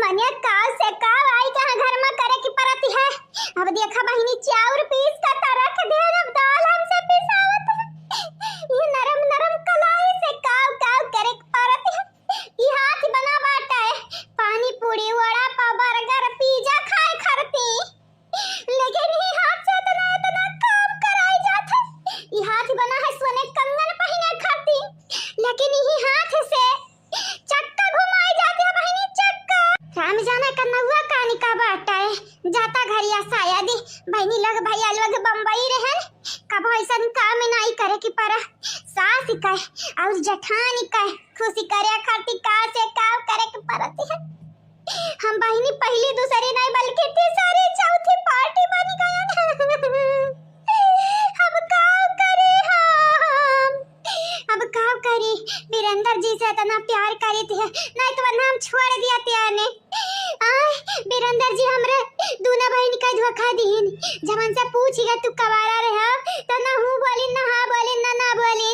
मनिया काल से काल आई जहाँ घर में करे की परती है। अब देखा बहिनी चाउर पीस का तरख दे, अब दाल हमसे पिसावत है। ये नरम नरम कलाई से काव काव करे की परती है। ये हाथ बना बाटा है, पानी पूरी वड़ा पाव बर्गर पिज्जा खाए खरती, लेकिन ये हाथ से इतना इतना काम कराई जाता है। ये हाथ बना है सोने कंगन पहने खरती, लेकिन ये हाथ से चक्का घुमाई जाती है बहिनी, चक्का। राम जाना कन्नौआ कानी का बाटा है, जाता घरिया शायद बहिनी लग भैया लोग बम्बई रहे, कब ऐसा काम नहीं करे की पर सास कहे और जठानी कहे खुशी करे खाती का से काम करे की परती है। हम बहिनी पहली दूसरी नहीं बल्कि तीसरी चौथी पार्टी बन गए। अब क्या करे हम, अब क्या करे। वीरेंद्र जी से इतना प्यार करी थी, नहीं तो नाम छोड़ दिया त्याने। वीरेंद्र जी हमरे दूना बहन का धोखा दीन, जब हमसे पूछेगा तू कवारा रहा तो ना हूँ बोली ना हाँ बोली ना बोली,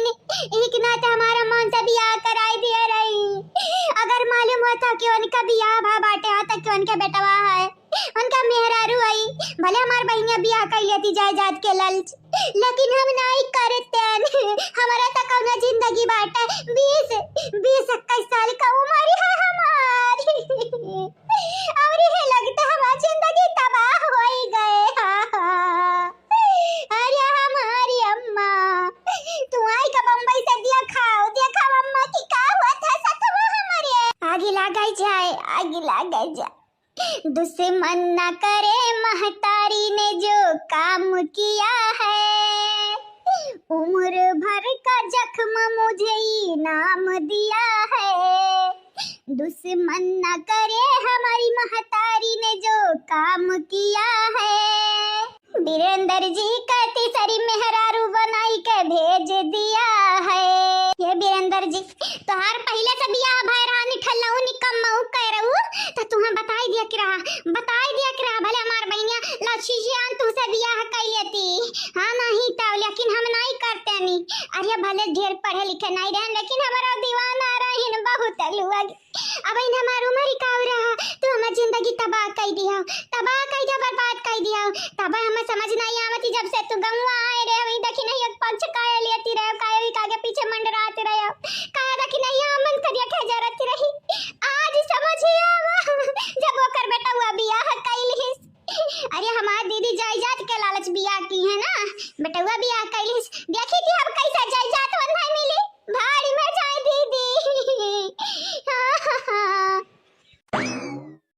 एक ना तो हमारा मन से बियाह कराई दिया रही। अगर मालूम होता कि उनका बियाह भा बाटे होता कि उनका बेटवा है, उनका मेहरारू आई, भले हमार बहनिया बियाह कर लेती जायदाद के लालच, लेकिन हम नहीं करते। हमारा तक कौनो जिंदगी बाटे 20-21 साल का उम्र है हमारी, और ये लगता हमारी जिंदगी तबाह हो गए। अरे हमारी अम्मा तू आई का बम्बई से दिया खाओ, देखा अम्मा की का हुआ था सतवा हमारे। आगे लगा जाए, आगे लगा जाए। दुश्मन न करे महतारी ने जो काम किया है, उम्र भर का जख्म मुझे इनाम दिया है। दुश्मन न करे हमारी महतारी ने जो काम किया है। वीरेंद्र जी कहती सारी मेहरारू बनाई के भेज दिया है। ये वीरेंद्र जी तोहार पहले से बियाह भैरा निठल्लऊ निकम्मऊ करऊ तो तुम्हें बताई दिया कि रहा भले हमार बहनिया लच्छी जान तू से बियाह कर लेती। हाँ नहीं तो लेकिन हम नहीं करते नहीं। अरे भले ढेर पढ़े लिखे नहीं रहे, लेकिन हमारा दीवाना रहीन बहुत लोग। अब इन हमार उम्र का रहा तो हमार जिंदगी तबाह कर दिया, बर्बाद कर दिया। तब हमें समझ नहीं आवती जब से तू गंवा आए रे, वही देखी नहीं एक पंच काया लेती रहे, काया भी कागे पीछे मंडराते रहे, काया देखी नहीं मन करिया के जरत रही। आज समझ आवा जब वो कर बेटा हुआ बियाह कैलिस। अरे हमार दीदी जायदाद के लालच बियाह की है ना, बेटा हुआ बियाह कैलिस। देखी थी अब कैसा जायदाद वन्हा मिली, भाड़ी में जाए दीदी।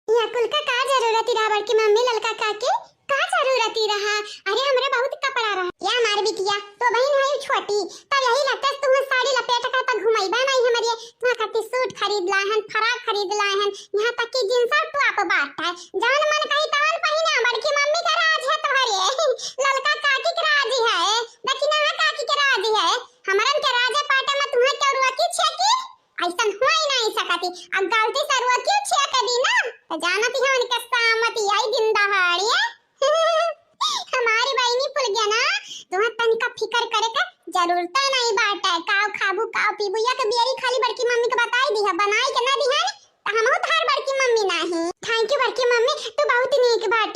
या कुल का जरूरत रहा बड़की मम्मी ललका काके का जरूरत रहा। अरे हमरे बहुत कपड़ा रहा या हमारे बिटिया तो बहन है छोटी, तब यही लगता है तुम साड़ी लपेट कर तक घुमाईबा नहीं हमारे। तुम खाती सूट खरीद लाहन, फराक खरीद लाहन, यहाँ तक कि जींस और टॉप बांटता है। जान मन कही तवन पहिना। बड़की मम्मी का राज है तुम्हारे, ललका काकी का राज है, दक्षिणा काकी का राज है। हमारन के राज पाटा में तुम्हें क्या रुआ की छेकी ऐसा हो ही नहीं सकती। अब गलती से रुआ क्यों छेक दी ना तो जानती है उनके सामती आई दिन दहाड़िए। हमारी बहनी फुल गया ना, तुम्हें तनिका फिकर करे का जरूरत नहीं बाटे। काव खाबू काव पीबू या के बियरी खाली बड़की मम्मी के बताई दी है, बनाई के ना दी है तो हम थार बड़की मम्मी नहीं। थैंक यू बड़की मम्मी, तू बहुत नीक बात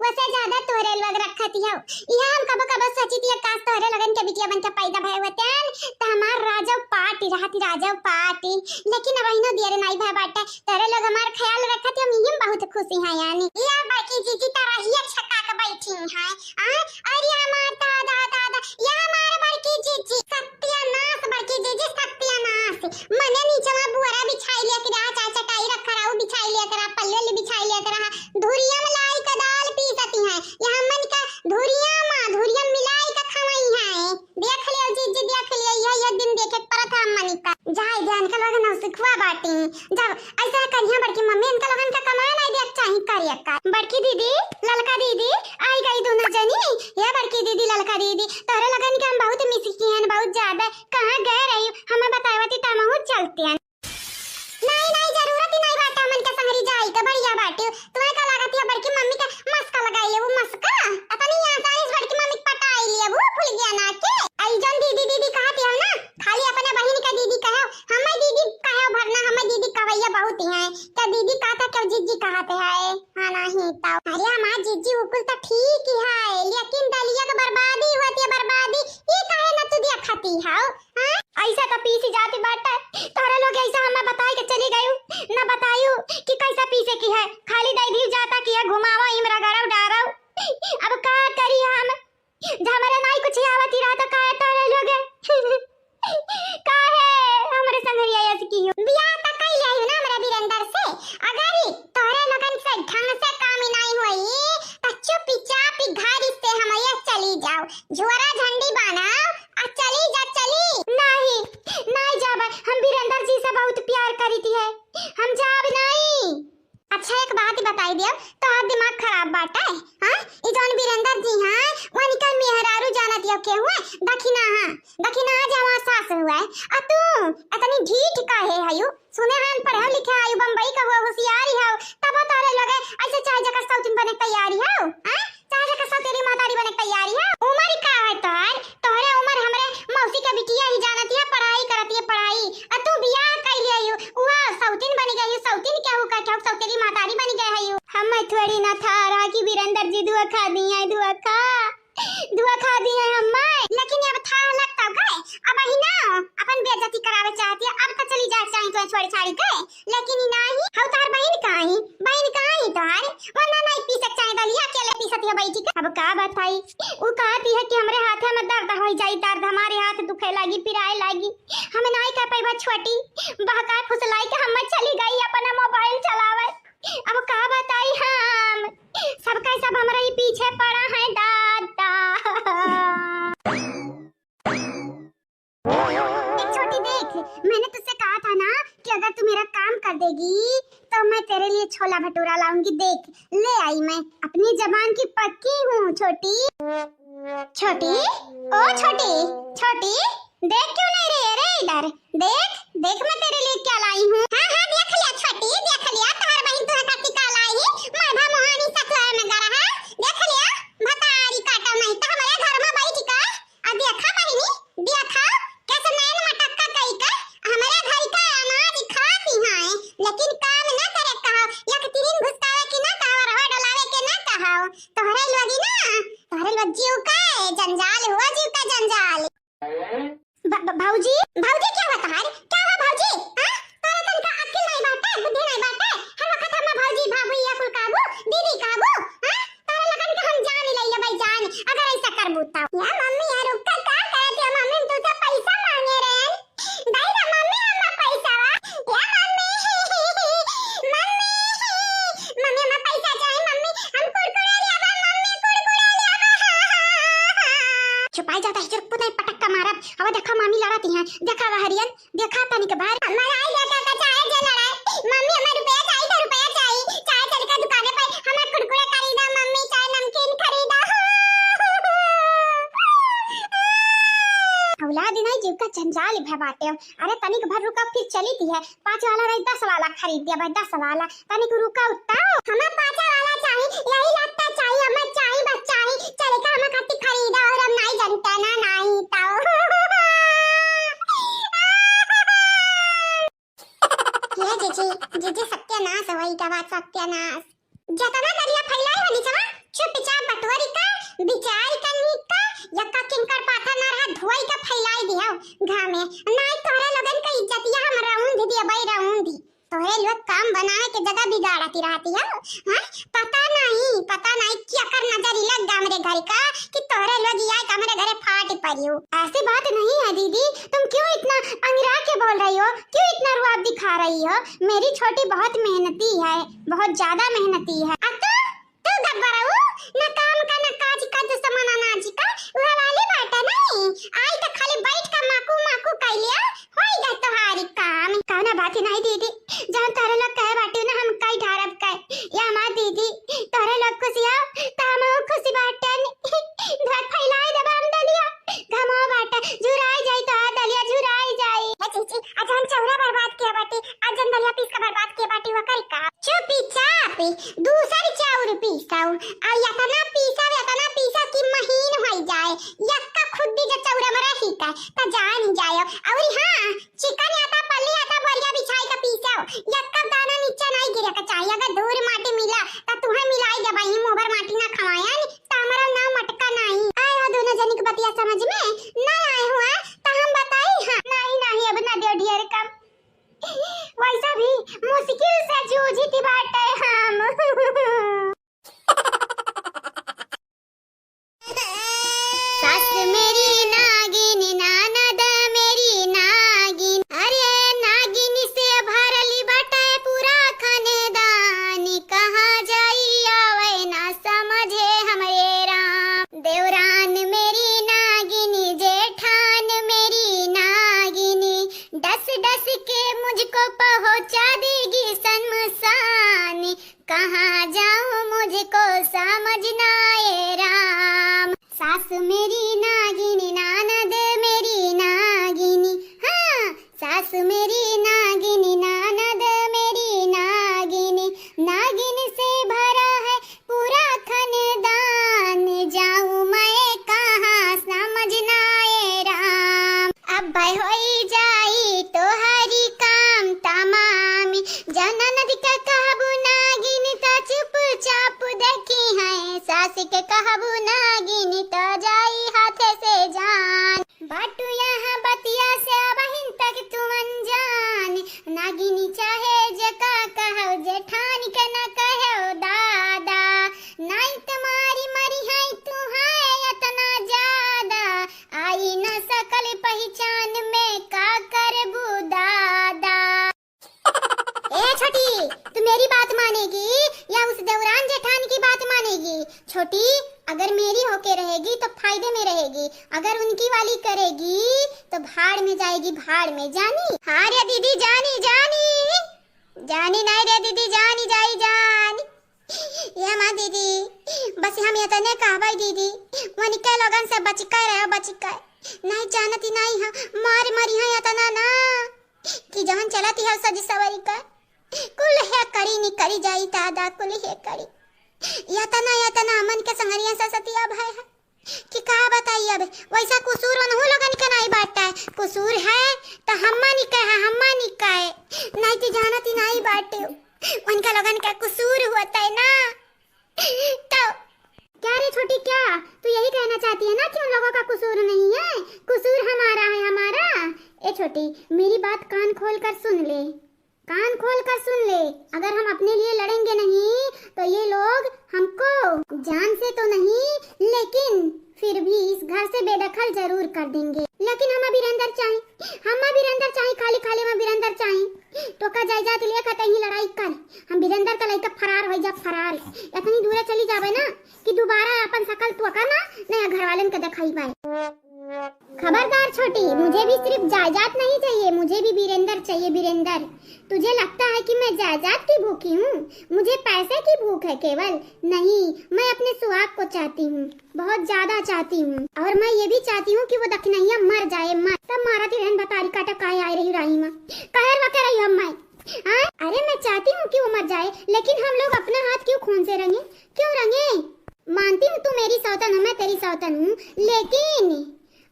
वैसे ज्यादा तोरे लोग रखती हो। यहां हम कबो कबो सोची थी काश तोरे लगन के बिटिया बन के पैदा भय होतन त हमार राजा पार्टी रहती राजा पार्टी, लेकिन अब इनो देर नहीं भय बाटे। तोरे लोग हमार ख्याल रखत हम ही बहुत खुशी है यानी। या बाकी जीजी तरह ही छक्का के बैठी है। अरे माता दादा या हमारे बड़की जीजी सत्यानाश, बड़की जीजी सत्यानाश। मने नीचे में बुआरा बिछाई लेकर आ, चाचा टाई रखा रहा बिछाई लेकर आ, पल्ले बिछाई लेकर आ, धुरिया में लाई का दाल पीसती है। यहाँ मन का धुरिया मिलाई का खवाई है। देख लियो जीजी देख लियो, ये दिन देखे परत हम मनी का जाय ध्यान के लोग न सिखवा बाटी। जब ऐसा करिया बड़की मम्मी इनका लोगन का कमाए नहीं देख चाही करिया का। बड़की दीदी ललका दीदी आई गई दोनों जनी। ये बड़की दीदी ललका दीदी तोरे लगन के हम बहुत मिस किए हैं, बहुत ज्यादा। कहां गए रही हमें बतावती त हम चलते हैं। नहीं जरूरत ही नहीं बाटा मन के संगरी जाई के बढ़िया बाटी। तुम्हें का लागत है बड़की मम्मी का मस्का लगाई ले वो मस्का पता नहीं आता इस बड़की मम्मी पटाई ले वो भूल गया ना के। आई जन दीदी कहती हो ना, खाली अपने बहन का दीदी कहो, हमें दीदी कहो भरना, हमें दीदी कवैया बहुत है। क्या दीदी कहता क्यों जीजी कहते है? हां नहीं तो अरे हमार जीजी उकुल तो ठीक ही है, लेकिन दलिया का बर्बादी होती है बर्बादी। ये काहे ना तू देखती हो? हां ऐसा का पीसी जाती बाटा तोरा लोग ऐसा हमें बताई के चली गई ना बतायू कि कैसा पीसे की है। खाली दई दी जाता कि घुमावा इमरा गराव डाराव। अब का करी हम हमारे नहीं कुछ आवती रहा तो काहे तोरे लोग काहे हमरे संगरिया ऐसे की हो बियाह तक कई लिया ना हमरा वीरेंद्र से। अगर तोरे लोगन से ढंग से काम नहीं होई तो चुपचाप घर से हम ये चली जाओ, झोरा झंडी बनाओ आ चली जा चली। नहीं जाब, हम वीरेंद्र जी से बहुत प्यार करती है, हम जाब नहीं। अच्छा एक बात ही बताई दियो तो दिमाग खराब बाटा है। हां ई जोन वीरेंद्र जी हां वो निकल मेहरारू जानत यो के हुए दखिना जवा सास हुआ है। तू इतनी ढीठ काहे हयू? सुने हम पढ़े लिखे आयु बम्बई का हुआ होशियारी हो तब तारे लगे ऐसे चाहे जगह सौतिन बने तैयारी हो। हां चाहे जगह सौ तेरी मातारी बने तैयारी हो। उम्र का है तोरे उम्र हमरे मौसी का बिटिया ही जानती है, पढ़ाई करती है पढ़ाई। तू बियाह कर लियो वाह सौतिन बन गई, सौतिन क्या हो का सौ तेरी मातारी बन गए है। हम थोड़ी ना था रहा कि वीरेंद्र जी दुआ खा दी है, दुआ खा दी है हम। लेकिन अब था लगता गए अब ही ना अपन बेइज्जती करावे चाहती है। अब तो चली जा चाहे तो छोड़ छाड़ी गए, लेकिन नहीं हम तार बहन कहां तार वरना नहीं पी सकता है दलिया अकेले पी सकती है बैठी। अब का बताई वो कहती है कि हमरे हाथ में दर्द हो जाई, दर्द हमारे हाथ दुखे लगी पिराए लगी, हमें नहीं कह पाई छोटी बहका फुसलाई के हम चली गई अपना मोबाइल चलावे। अब का बताई हम सबका सब हमरा ही पीछे पड़ा है दादा। छोटी देख मैंने तुझसे कहा था ना कि अगर तू मेरा काम कर देगी तो मैं तेरे लिए छोला भटूरा लाऊंगी। देख ले आई मैं, अपनी जबान की पक्की हूँ छोटी। ओ छोटी देख क्यों नहीं रही रे इधर? देख मैं तेरे लिए क्या लाई हूँ। हाँ देख लिया छोटी देख लिया, तार बहन तुहे का टिका लाई है माधा मोहानी ससुर में गरा है। देख लिया भतारी काटा नहीं तो हमारे घर में बैठ का आ देखा बहनी देखा कैसे नैन मटक्का कई का हमारे घर का अनाज खाती हैं, लेकिन काम न करे कहो या कि तीन घुसकावे की ना कहो रहो डलावे के ना कहो। तोहरे लोग जीव का जंजाल हुआ, जीव का जंजाल। भाऊजी क्या होता है? क्या हुआ भाऊजी? हां तोरे तन का अक्ल नहीं बाटे, बुद्धि नहीं बाटे। हम वक्त हम भाऊजी भाभी या कुल काबू दीदी काबू। हां तोरे लगन के हम जान ले भाई जान अगर ऐसा करबू त। या मम्मी यार रुक का कहते मम्मी तू तो पैसा मांगे रे दाई ना मम्मी हम पैसा वा या मम्मी हम पैसा चाहिए मम्मी हम कुरकुरे लिया मम्मी कुरकुरे लिया। छुपाई जाता है चुप नहीं पटक्का मारब। अब देखा मामी लड़ती हैं, देखा हरियन देखा तनी के बाहर हमारा आई बेटा का चाहे जे लड़ाई मम्मी हमें रुपया चाहिए चाहे चल के दुकान पे हमें कुरकुरे खरीदा मम्मी चाहे नमकीन खरीदा। औलाद नहीं जीव का जंजाल है बाटे। अरे तनिक भर रुका फिर चली थी है 5 वाला नहीं 10 वाला खरीद दिया भाई 10 वाला तनिक रुका उताओ हमें 5 वाला चाहिए यही लगता चाहिए हमें चाहिए बस चाहिए चले का हमें खाती खरीदा और हम नहीं जानते ना नहीं ताओ। ये जीजी सत्यानाश वही का बात सत्यानाश जतना दरिया फैलाए वाली जमा लिया घामे नाई तोरा लोगन का इज्जत या हम राउंड दिया भाई राउंड दी तोरे लोग काम बनाए के जगह बिगाड़ती रहती है हां पता नहीं क्या कर नजर लग गा मेरे घर का कि तोरे लोग आए का मेरे घरे फाट पड़ियो ऐसी बात नहीं है दीदी तुम क्यों इतना अंगरा के बोल रही हो क्यों इतना रुआब दिखा रही हो मेरी छोटी बहुत मेहनती है बहुत ज्यादा मेहनती है तू गब्बराऊ ना काम का ना काज का जो सामान अनाज का वह वाली बात है नहीं आई तो खाली बैठ का माकू कर लिया होई गई तुम्हारी काम कहना बात नहीं दीदी जब तारे लोग कहे बाटे ना हम कई ढारब कहे या मां दीदी तारे लोग खुशी हो त हम खुशी बाटन घर फैलाए दे हम दलिया घमो बाटा झुराई जाई तो दलिया झुराई जाई हे चीची आज हम चौरा बर्बाद किया बाटे आज जन दलिया पीस का बर्बाद किया बाटे वो कर का चुपी चापी दूसरी चाउर पीसाऊ आ यातना पीसा की महीन होई जाए यक्का खुद भी जो चौरा में रही का त जान जायो और हां चिकन आता पल्ली आता बढ़िया बिछाई का पीसाओ यक्का दाना नीचे नहीं गिरे का चाहिए अगर दूर माटी मिला त तुम्हें मिलाई दे भाई मोबर माटी ना खवाया नि त हमारा नाम मटका नहीं आए हो दोनों जनी की बतिया समझ में नहीं आए हुआ त हम बताई हां नहीं अब ना दे ढेर काम वैसा भी मुश्किल से जूझी थी बाटे हम सास मेरी नागिन ननद मेरी नागिन अरे नागिन से भरली बाटे पूरा खानदान कहाँ जाई आवे ना समझे हमरे राम देवरान मेरी नागिन जेठान मेरी नागिन डस डस के मुझको पहुंचा देगी शमशान कहाँ जाऊं मुझको समझना ये राम सास मेरी नागिन ननद मेरी नागिन हाँ सास मेरी नागिन ननद मेरी नागिन नागिन से भरा है पूरा खानदान जाऊं मैं कहाँ समझना ये राम अब भाई होई जाई तो हरी काम तमाम जननद का कहबू नागिन तो चुपचाप देखी है सास के कहबू नागिन तो जाई हाथे से जान बाटू यहाँ बतिया से बहिन तक तुम अनजान नागिनी चाहे जका कहो जेठान के न कहो दादा नहीं तुम्हारी मरी है तू है इतना ज्यादा आई न सकल पहचान में का करबू दादा ए छोटी तू मेरी बात मानेगी या उस देवरान जेठान की बात मानेगी छोटी अगर मेरी होके रहेगी तो फायदे में रहेगी अगर उनकी वाली करेगी तो भाड़ में जाएगी भाड़ में जानी हाँ रे दीदी जानी नहीं रे दीदी जानी जानी ये माँ दीदी बस हम ये तने कहबाई दीदी वनी के लोगन से बचका नहीं जानती नहीं है मारी है तना ना कि जहन चलती है सजी सवारी का कुल है करी नी करी जाई दादा कुल है करी यातना अमन के संगरिया ससतिया भाई है कि कहा बताइए अब वैसा कसूर न लगन के नहीं बाटता है कसूर है तो हम्मा नी कहे नहीं तो जानती नहीं बाटे उनका लगन का कसूर होता है ना तो क्या रे छोटी क्या तू यही कहना चाहती है ना कि उन लोगों का कसूर नहीं है कसूर हमारा है हमारा ए छोटी मेरी बात कान खोल कर सुन ले अगर हम अपने लिए लड़ेंगे नहीं तो ये लोग हमको जान से तो नहीं लेकिन फिर भी इस घर से बेदखल जरूर कर देंगे लेकिन हम बिरंदर चाहे खाली हम बिरंदर चाहे तो का जायदाद लिए का तही लड़ाई कर हम बिरंदर का लइका फरार हो जा फरार इतनी दूर चली जावे ना कि दोबारा अपन शकल तो का ना नया घर वालन के दिखाई पाए खबरदार छोटी मुझे भी सिर्फ जायदाद नहीं चाहिए मुझे भी बिरंदर चाहिए बिरंदर तुझे लगता है कि मैं जायदाद की भूखी हूँ मुझे पैसे की भूख है केवल नहीं मैं अपने सुहाग को चाहती हूँ बहुत ज्यादा चाहती हूँ और मैं ये भी चाहती हूँ कि वो दखनैया मर जाए मर तब मारा थी रहन बतारी काटा काहे आई रही राहीमा कहर वकर रही हम मैं अरे मैं चाहती हूँ कि वो मर जाए लेकिन हम लोग अपना हाथ क्यों खून से रंगे क्यों रंगे मानती हूँ तू मेरी सौतन है मैं तेरी सौतन हूँ लेकिन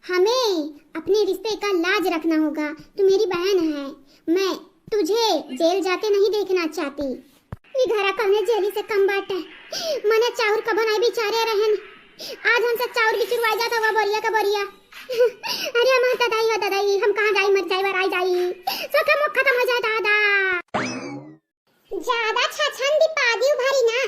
हमें अपने रिश्ते का लाज रखना होगा तू मेरी बहन है मैं तुझे जेल जाते नहीं देखना चाहती ये घरा करने जेली से कम बात है मने चाउर का बनाई बेचारे रहन आज हमसे चाउर की चुरवाई जाता हुआ बोरिया का बोरिया अरे हमार दादाई हो दादाई, हम कहाँ जाई, मर जाई, बर आई जाई, सोखा मुख खत्म हो जाए दादा। ज्यादा छछन दी पादी उभारी ना,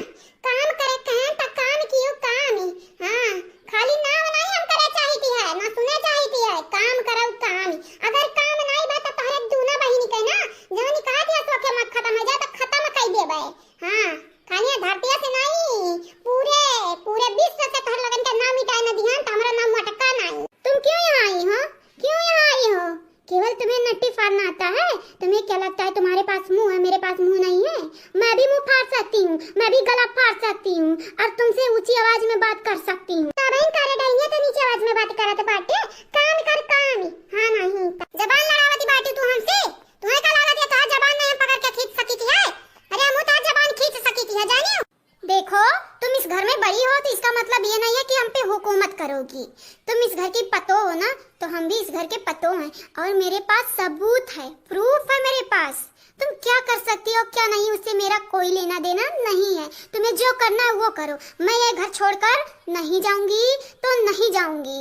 काम करे कहन त काम कियो काम ही। हां खाली नाम नहीं हम करे चाहती है, ना सुने चाहती है, काम करो काम ही। अगर काम नहीं बा त तोहरे दूना बहिनी के ना जवनी कहा दिया सोखे मत खत्म हो जाए त खत्म कर देबे। हां खाली धरती से नहीं, पूरे पूरे विश्व से तोहर लगन के नाम मिटाए ना दिहन त हमरा नाम मटका नहीं। तुम क्यों यहाँ आई हो, क्यों यहाँ आई हो? केवल तुम्हें नट्टी फाड़ना आता है? तुम्हें क्या लगता है तुम्हारे पास मुंह है, मेरे पास मुंह नहीं है? मैं भी मुंह फाड़ सकती हूँ, मैं भी गला फाड़ सकती हूँ और तुमसे ऊंची आवाज में बात कर सकती हूँ। तबेन करे डैनिया तो नीचे आवाज में बात करत बाटे, काम कर काम ही। हां नहीं जबान लड़ावती बाटे तू हमसे, तुम्हें का लागत है कहा जबान नहीं पकड़ के खींच सकी है? अरे हम तो जबान खींच सकी है जानियो। देखो तुम इस घर में बड़ी हो तो इसका मतलब ये नहीं है कि हम पे हुकूमत करोगी। तुम इस घर की पतो हो ना, तो हम भी इस घर के पतो हैं और मेरे पास सबूत है, प्रूफ है मेरे पास। तुम क्या कर सकती हो क्या नहीं उससे मेरा कोई लेना देना नहीं है। तुम्हें जो करना है वो करो, मैं ये घर छोड़कर नहीं जाऊंगी तो नहीं जाऊंगी।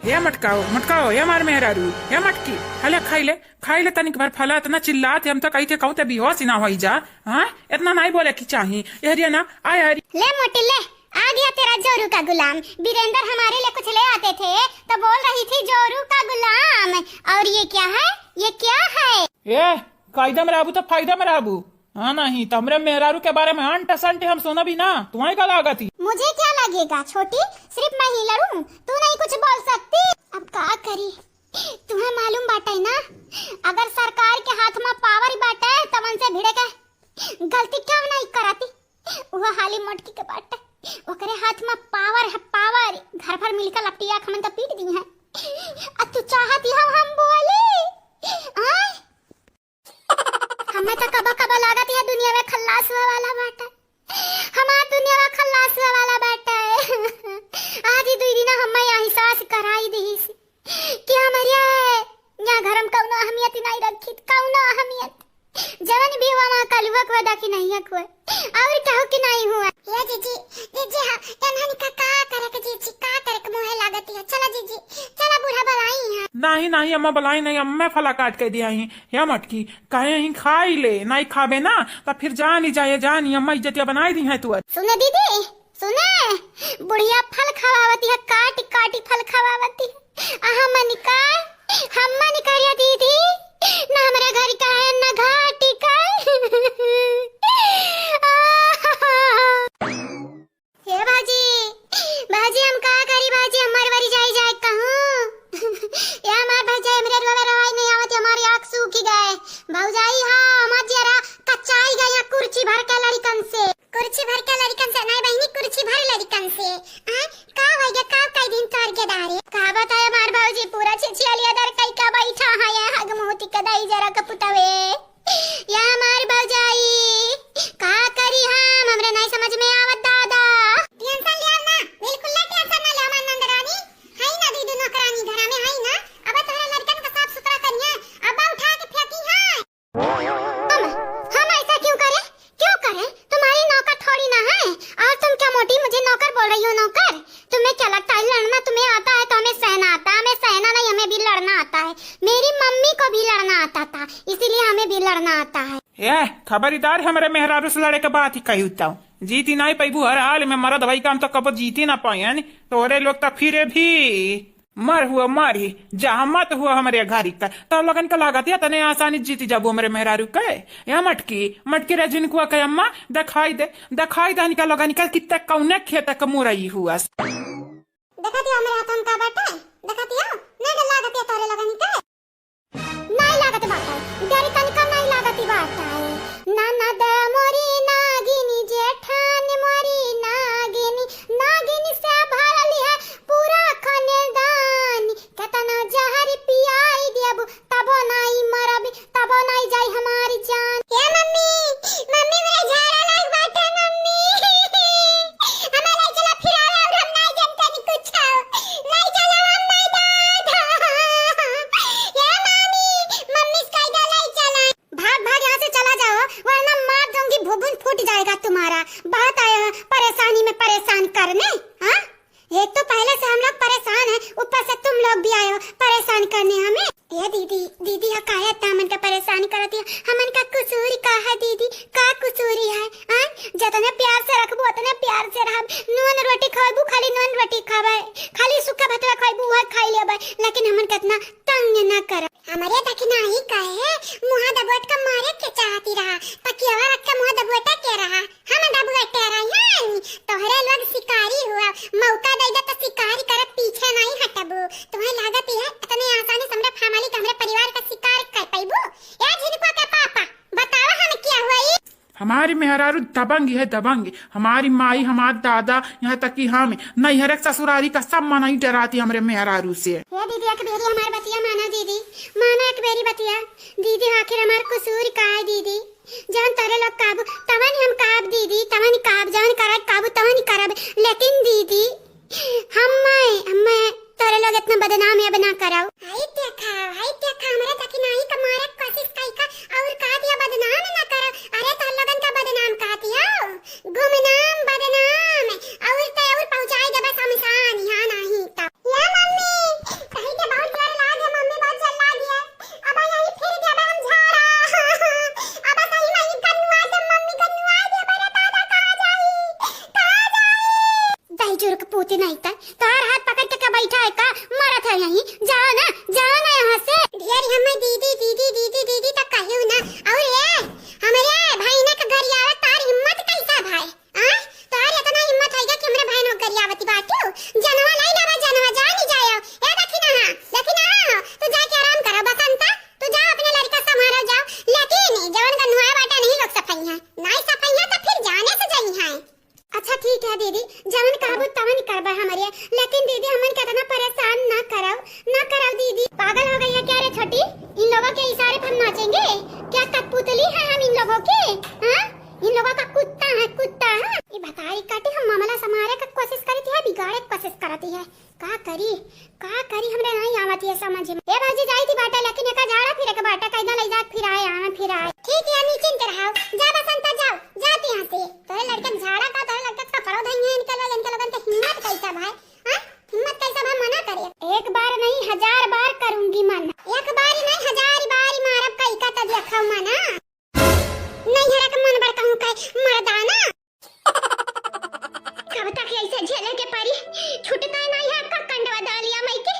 ये मटकाओ मटकाओ, ये मार मेहरारू, ये मटकी हले खाई ले तनिक भर फला। इतना चिल्लात हम तो कहते कहते बेहोश ना हो जा। हाँ इतना नहीं बोले की चाहिए। हरिया ना आय हरी ले मोटी ले, आ गया तेरा जोरू का गुलाम। वीरेंद्र हमारे लिए कुछ ले आते थे तो बोल रही थी जोरू का गुलाम। और ये क्या है, ये क्या है? ये कायदा में रहबू तो फायदा में रहबू। हाँ नहीं तमरे मेहरारू के बारे में अंट संटे हम सुना भी ना, तुम्हें क्या लगा थी? मुझे क्या लगेगा छोटी, सिर्फ मैं ही लड़ूं, तू नहीं कुछ बोल सकती। अब क्या करी, तुम्हें मालूम बाटे ना, अगर सरकार के हाथ में पावर बाटे तब से भिड़े के गलती क्यों नहीं कराती। वो हाली मोटकी के बाटे, ओकरे हाथ में पावर है, पावर। घर भर मिलकर लपटिया खमन तो पीट दी है। अब तू चाहती हो हम बोली? हमें तो कबा लागत है दुनिया में खल्लास हुआ वाला बाटा, हमार दुनिया में खल्लास हुआ वाला बाटा है। आज ही 2 दिन हमें एहसास कराई दी कि हमारे यहाँ घर में कौनो अहमियत नहीं रखी, कौनो अहमियत जवन भी हुआ वहाँ कलुआ को अदा की नहीं है कोई और कहूँ कि नहीं हुआ। ये जीजी हाँ तन्हानी का करे के जीजी का करे के मोहे लागती है। चला जीजी चला, बूढ़ा बलाई है। नहीं अम्मा बलाई नहीं, अम्मा फला काट के दिया ही। या मटकी कहे ही खाई ले, नहीं खाबे ना तो फिर जानी जाए जानी। अम्मा इज्जतिया बनाई दी है तू। सुने दीदी सुने, बुढ़िया फल खवावती है, काटी काटी फल खवावती है। हम निकाय दीदी ना हमारे घर का है ना घाटी का। हे बाजी हम का करी बाजी, हमार वारी जाए कहूं या हमार भाई हमरे रोवे रवाई नहीं आवत, हमारी आंख सूखी गए। भौजाई हां हमार जरा कच्चाई गया कुर्सी भर के लड़कन से, कुर्सी भर के लड़कन से नहीं बहनी, कुर्सी भर लड़कन से। का भैया का कई दिन तोड़ के डारे का बताए हमार भौजी पूरा छिछिया दर कई का बैठा है ये हग मोती कदाई जरा कपुतवे या हमार भौजाई का करी हम हमरे नहीं समझ में आवत दादा। टेंशन लिया ना, बिल्कुल ना टेंशन ना ले हमार नंदरानी है ना, दीदी नौकरानी घर में है ना। अब तोरा लड़कन का साफ सुथरा करिए, अब उठा के फेंकी है। हम ऐसा क्यों करे तुम्हारी नौकर थोड़ी ना है। और तुम क्या मोटी मुझे नौकर बोल रही हो? नौकर तुम्हें क्या लगता है लड़ना तुम्हें आता है तो हमें सहना आता है? हमें सहना नहीं, हमें भी लड़ना आता है। मेरी मम्मी को भी लड़ना आता था, इसीलिए हमें भी लड़ना आता है। ये खबरदार हमारे मेहरारू से लड़े के बात ही कही होता हूँ। जीती नहीं पैबू हर हाल में, मरद भाई काम तो कब जीती ना पाए। तोरे लोग तो फिर भी मर हुआ मारी जहाँ मत हुआ हमारे घारी का तो लगन का लागत है तने आसानी जीती जाबू हमारे मेहरारू के। या मटकी रे जिनको कहे अम्मा दिखाई दे का लगन का कितना कौने खेत का मुरई हुआ। देखती हमारे हाथ में का बाटा, देखती हो नहीं लागत है तोरे लगन के, नहीं लागत बाटा डरी तनिका नहीं लागत बाटा है। ननद मोरी नागिनी जेठान मोरी नागिनी से भरली है पूरा खानदान। केतना जहर पियाई देबू तबो नहीं मरबी, तबो नहीं जाई हमारी जान। ए मम्मी मेरे झाड़ा लाग बाटे मम्मी हमारे चला फिरावे और हम नहीं जानते नहीं कुछ नहीं चला हम नहीं दादा। ए मम्मी स्काइडा नहीं चला, भाग यहाँ से चला जाओ वरना मार दूंगी, भुभुन फूट जाएगा तुम्हारा। बात आया परेशानी में परेशान करने। हाँ एक तो पहले भी आए हो परेशान करने हमें। ये दीदी दीदी हा काहे इतना मन का परेशान करती है? हमन का कसूर का है दीदी? का कसूरी है? हां जतने प्यार से रखबू उतने प्यार से रहब। नून रोटी खाबू खाली नून रोटी खाबे, खाली सूखा भात खाबू वह खाई लेबे, लेकिन हमन कितना तंग न कर। हमारे तक नहीं कहे मुहा दबोट का मारे के चाहती रहा तकियावा रख के मुहा दबोटा के रहा। हम दबोटे रही तोहरे लोग शिकारी हुआ, मौका दे दे तो शिकारी कर पीछे नहीं हटबू। तुम्हें लागत है इतने आसानी से हमरे फैमिली का हमरे परिवार का शिकार कर पाइबू? ए झिनको के पापा बताओ हम क्या हुई? हमारी मेहरारू दबंग है दबंग। हमारी माई हमारे दादा यहाँ तक कि हम नैहर ससुरारी का सब मना ही डराती हमारे मेहरारू से। ये दीदी एक बेरी हमार बतिया माना दीदी, माना एक बेरी बतिया दीदी। आखिर हमार कसूर का है दीदी? जान तारे लोग काबू तवन हम काब दीदी, तवन काब जान करब काबू तवन करब, लेकिन दीदी हम तारे लोग इतना बदनाम है बना कराओ। हाय देखा हमरा तक नहीं का मारे कोशिश कई का और का दिया बदनाम ना करो। अरे तो लोगन का बदनाम का दिया गुमनाम बदनाम और ते और पहुंचाई दे बस हमसान यहां नहीं तो। या मम्मी कहीं के बहुत डर लाग है, मम्मी बहुत डर लाग है। अब यहीं फिर जब हम झाड़ा अब सही नहीं कन्नुआ दे मम्मी कन्नुआ दे बड़ा दादा कहां जाई दही चूर के पूते नहीं था तार हाथ पकड़ के बैठा है का मरत है यहीं। जाओ ना यहाँ से। ढेर हमें दीदी दीदी दीदी दीदी तक कहियो ना। और ये हमारे भाई ने का घर आवे तार हिम्मत कैसा भाई? हां तार इतना हिम्मत है कि हमरे भाई ने घर आवती बाटू जनवा नहीं लावा जनवा जा नहीं जायो। ए देखिना तू जाके आराम करो बसंता, तू जा अपने लड़का संभालो जाओ। लेकिन जवन का नुआ बाटा नहीं लोग सफाई है नहीं सफाई है तो फिर जाने से जाई है। अच्छा ठीक है दीदी जवन कहबो तवन करबा हमारे, लेकिन दीदी हमन के इतना परेशान ना कराओ दीदी। पागल हो गई है क्या रे छोटी? इन लोगों के इशारे पर हम नाचेंगे क्या? कठपुतली है हम इन लोगों के? हां इन लोगों का कुत्ता है ये बताई काटी हम मामला समारे का कोशिश करती है, बिगाड़े की कोशिश करती है। का करी हमरे नहीं आवत है समझ में। ए भाजी जाई थी बाटा लेकिन एका झाड़ा फिर के बाटा कैदा ले जा फिर आए। ठीक है निश्चिंत रहो जा बसंता जाओ जाती यहां से। तोरे लड़के झाड़ा का तोरे लड़के का पड़ो धइए इनके लोगन के हिम्मत कैसा भाई? हां हिम्मत कैसा भाई मना करे? एक बार नहीं 1000 बार करूंगी मना। एक बार नहीं 1000 बार मारब कई का त देखौ मना नहीं हरे के मन बड़ कहूं कई मर्दाना। कब तक ऐसे झेले के परी? छूटता नहीं है का कंडवा डालिया मई के,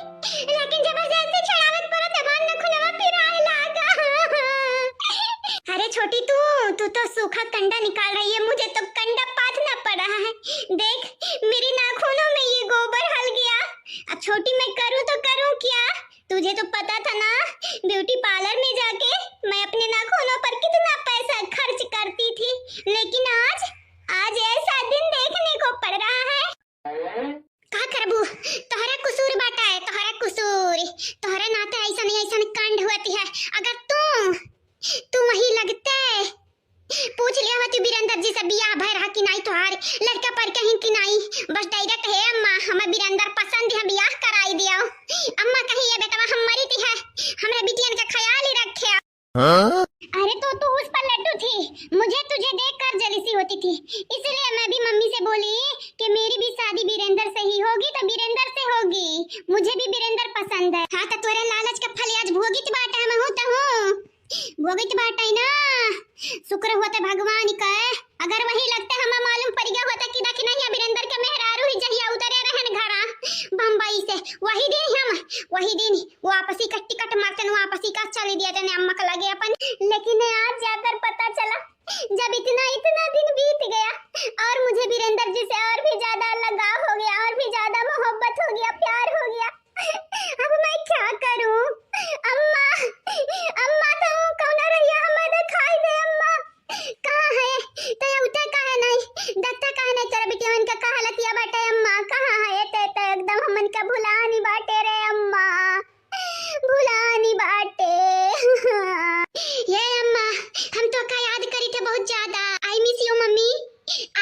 लेकिन जबरदस्ती छड़ावत पर जबान न खुलवा फिर आए लागा। अरे छोटी तू तो सूखा कंडा निकाल रही है, मुझे तो कंडा पाथना पड़ रहा है। देख मेरी नाखूनों में ये गोबर हल गया। अब छोटी मैं करूं तो करूं क्या? तुझे तो पता था ना ब्यूटी पार्लर में जाके मैं अपने नाखूनों पर कितना पैसा खर्च करती थी, लेकिन आज ऐसा दिन देखने को पड़ रहा है। का करबू तोहरा कसूर बाटा है, तोहरा कसूर तोहरा नाते ऐसा कांड होती है। अगर तू वही लगते पूछ लिया होती बीरेंद्र जी से बियाह भय रहा कि नहीं, तोहार लड़का पर कहीं कि नहीं। बस डायरेक्ट है अम्मा हमें बीरेंद्र पसंद है बियाह कराई दिया। अम्मा कही है बेटा हमारी थी है हमरे बिटियन का ख्याल ही रखे। अरे तो उस पर लड्डू थी, मुझे तुझे देखकर जलीसी होती थी, इसलिए मैं भी मम्मी से बोली कि मेरी भी शादी बीरेंद्र से ही होगी तो बीरेंद्र से होगी, मुझे भी बीरेंद्र पसंद है। हाँ तो तोरे लालच का फल आज भोगित बाटा मैं होता हूँ, भोगित बाटा ही ना। शुक्र होते भगवान का अगर वही लगते हमें मालूम पड़ गया होता कि देखी नहीं बीरेंद्र के मेहरारू ही जहिया उतरे रहन घरा बम्बई से, वही दिन वापसी का टिकट मारते वापसी का चले दिया जाने अम्मा का लगे अपन। लेकिन आज जाकर पता चला जब इतना दिन बीत गया और मुझे बीरेंद्र जी से और भी ज्यादा लगाव हो गया, और भी ज्यादा मोहब्बत हो गया, प्यार हो गया। अब मैं क्या करूं? अम्मा तो कौन रही हमें दिखाई दे। अम्मा कहां है? तो उठे कहां नहीं दत्ता कहां नहीं तेरा बेटी मन का कहां लतिया बाटे। अम्मा कहां है? ते एकदम हमन का भुलानी बाटे रे अम्मा, भुलानी बाटे। ये अम्मा हम तो का याद करी थे बहुत ज्यादा। I miss you mummy,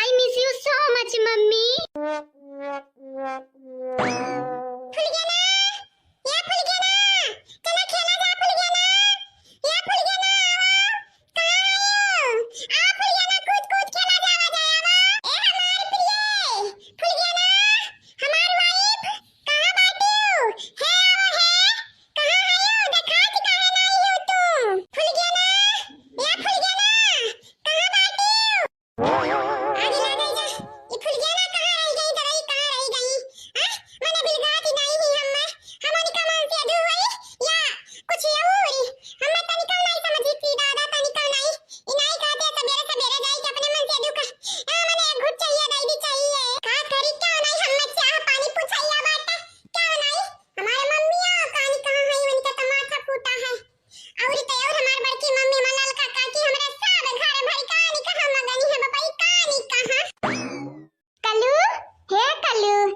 I miss you so much mummy. भूल गया ना? ये भूल गया ना? चलो खेला जा, भूल गया ना? ये भूल गया ना? कहां आ भूल गया ना? कूद खेला जावा जाया वा। ए हमार प्रिय भूल गया ना? हमार वाइफ कहां बाटू? हे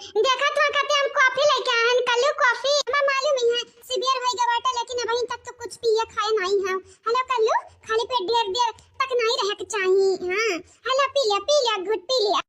देखा तो खाते हम कॉफी लेके आए हैं कल्लू कॉफी हमें मालूम ही है सीवियर होएगा बाटा लेकिन अभी तक तो कुछ पिए खाए नहीं है हेलो कल्लू खाली पेट देर देर तक नहीं रहे के चाहिए हां हेलो पी लिया घुट पी लिया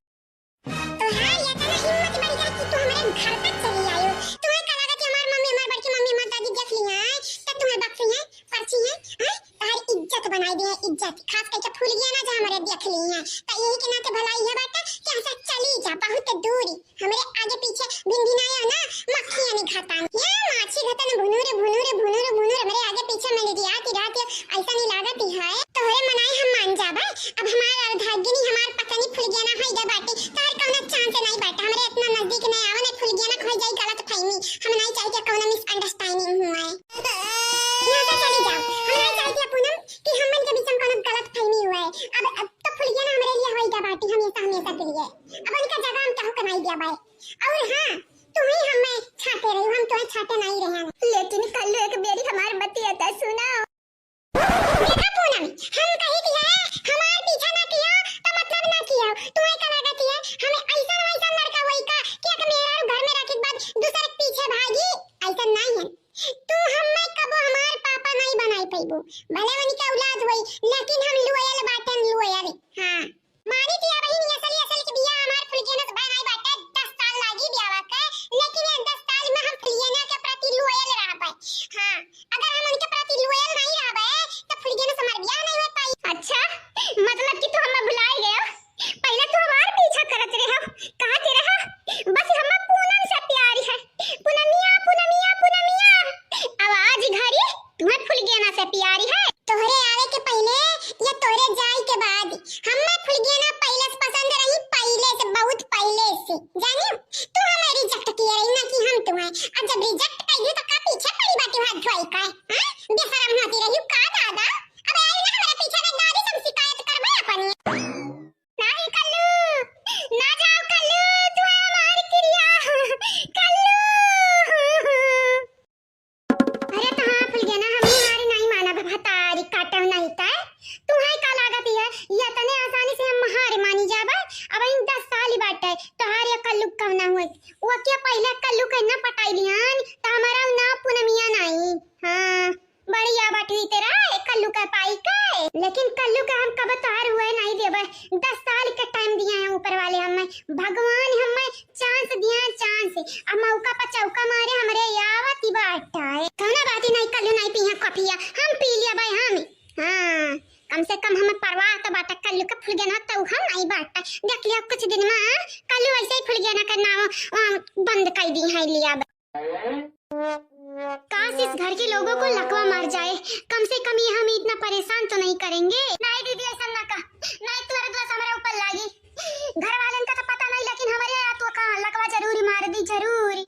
तो हां ये तो हिम्मत बड़ी है कि तू हमारे घर तक चली आयो तुम्हें का लगा कि हमारी मम्मी हमारी बड़की मम्मी हमारी दादी देख ली है तब तुम्हें बकरी है पर्ची है हां तारी इज्जत बनाई दे इज्जत खास करके फूल गया ना जो हमारे देख ली है तो यही के नाते भलाई है बेटा कि ऐसा चली जा बहुत दूरी हमारे आगे पीछे भिंडी ना है ना मक्खियां नहीं खाता या माछी खाता ना भुनूर हमारे आगे पीछे मैंने दिया कि रात ऐसा नहीं लागत है तोरे मनाई हम मान जाबे अब हमारा भाग्य नहीं हमार पता नहीं फूल गया ना होइगा बाटे तार कौन चांस नहीं बेटा हमारे इतना नजदीक नहीं आवे ना फूल गया ना खोई जाई गलत फहमी हम नहीं चाहिए कौन मिसअंडरस्टैंडिंग हुआ है यहां से चली जाओ हम नहीं चाहते पूनम कि हम मन के बीच में कोई गलत फहमी हुआ है अब तो फूल गया ना हमारे लिए होइगा बाटी हमेशा के लिए अब उनका जगह हम चाहो कमाई दिया भाई और हां तुम ही हमें छाते रही हम तुम्हें छाते नहीं रहे लेकिन कल एक बेरी हमारी बतिया था सुनाओ देखा पूनम हम कही थी है हमारे पीछे ना किया तो मतलब ना किया तुम्हें का लागत है हमें ऐसा लड़का वही का कि एक मेरा घर में रखे के बाद दूसरे के पीछे भागी ऐसा नहीं है तू हमें कबो हमारे पापा नहीं बनाई पैबो भले वनी का औलाद होई लेकिन हम लॉयल बाटन लॉयल हां मानी थी बहन असल के बिया हमार फुलगेना से बनाई बाटे 10 साल लागी ब्याह के लेकिन ये 10 साल में हम फुलगेना के प्रति लॉयल रह पाए हां अगर हम उनके प्रति लॉयल नहीं रह पाए तो फुलगेना से हमार ब्याह नहीं हो पाई अच्छा मतलब कि तू हमें भुलाई गया पहले तो हमार पीछा करत रहे हो कहां के रहा बस हमें पूनम से प्यार है पूनमिया आवाज घरी तुम्हें फुलगेना से प्यारी है तोहरे आवे के पहले या तोहरे जाए के बाद हमें फुलगेना पहले से पसंद रही पहले से बहुत पहले से जानी तू हमें रिजेक्ट किया रही ना कि हम तुम्हें अब जब रिजेक्ट कइली तो का पीछे पड़ी बात हाथ धोई का हां बेशरम होती रही का दादा अब आई ना हमारे पीछे का दादी सब शिकायत करबे अपन नहीं कल्लू ना जाओ कल्लू तू हमारी क्रिया कल्लू अरे तो हां फुलगेना हम हमारी नहीं माना भतारी काटव नहीं ता तुम्हारी का लागत है या तने आसानी से हम हार मानी जाबे अब इन 10 साल ही बाटे तोहारे कल्लू कहना हुए वो क्या पहले कल्लू कहना पटाई लियान त हमारा ना पूनमिया नहीं हां बढ़िया बाटी तेरा कल्लू का पाई का लेकिन कल्लू का हम कब तोहार हुए नहीं देबे 10 साल का टाइम दिया है ऊपर वाले हमें भगवान हमें चांस दिया चांस अब मौका पर चौका मारे हमरे यावती बाटा है कहना बात नहीं कल्लू नहीं पिया कॉफिया हम पी लिया भाई हम हां कम से कम हमें परवाह तो बाटा कल्लू का फुलगेना तो हम नहीं बाटा देख लिया कुछ दिन में कल्लू ऐसे ही फुलगेना का नाम बंद कर दी है लिया काश इस घर के लोगों को लकवा मार जाए कम से कम ये हम इतना परेशान तो नहीं करेंगे नहीं दीदी ऐसा ना का नहीं तुम्हारे दोस्त हमारे ऊपर लागी घर वालों का तो पता नहीं लेकिन हमारे यहाँ तो कहां लकवा जरूर मार दी जरूर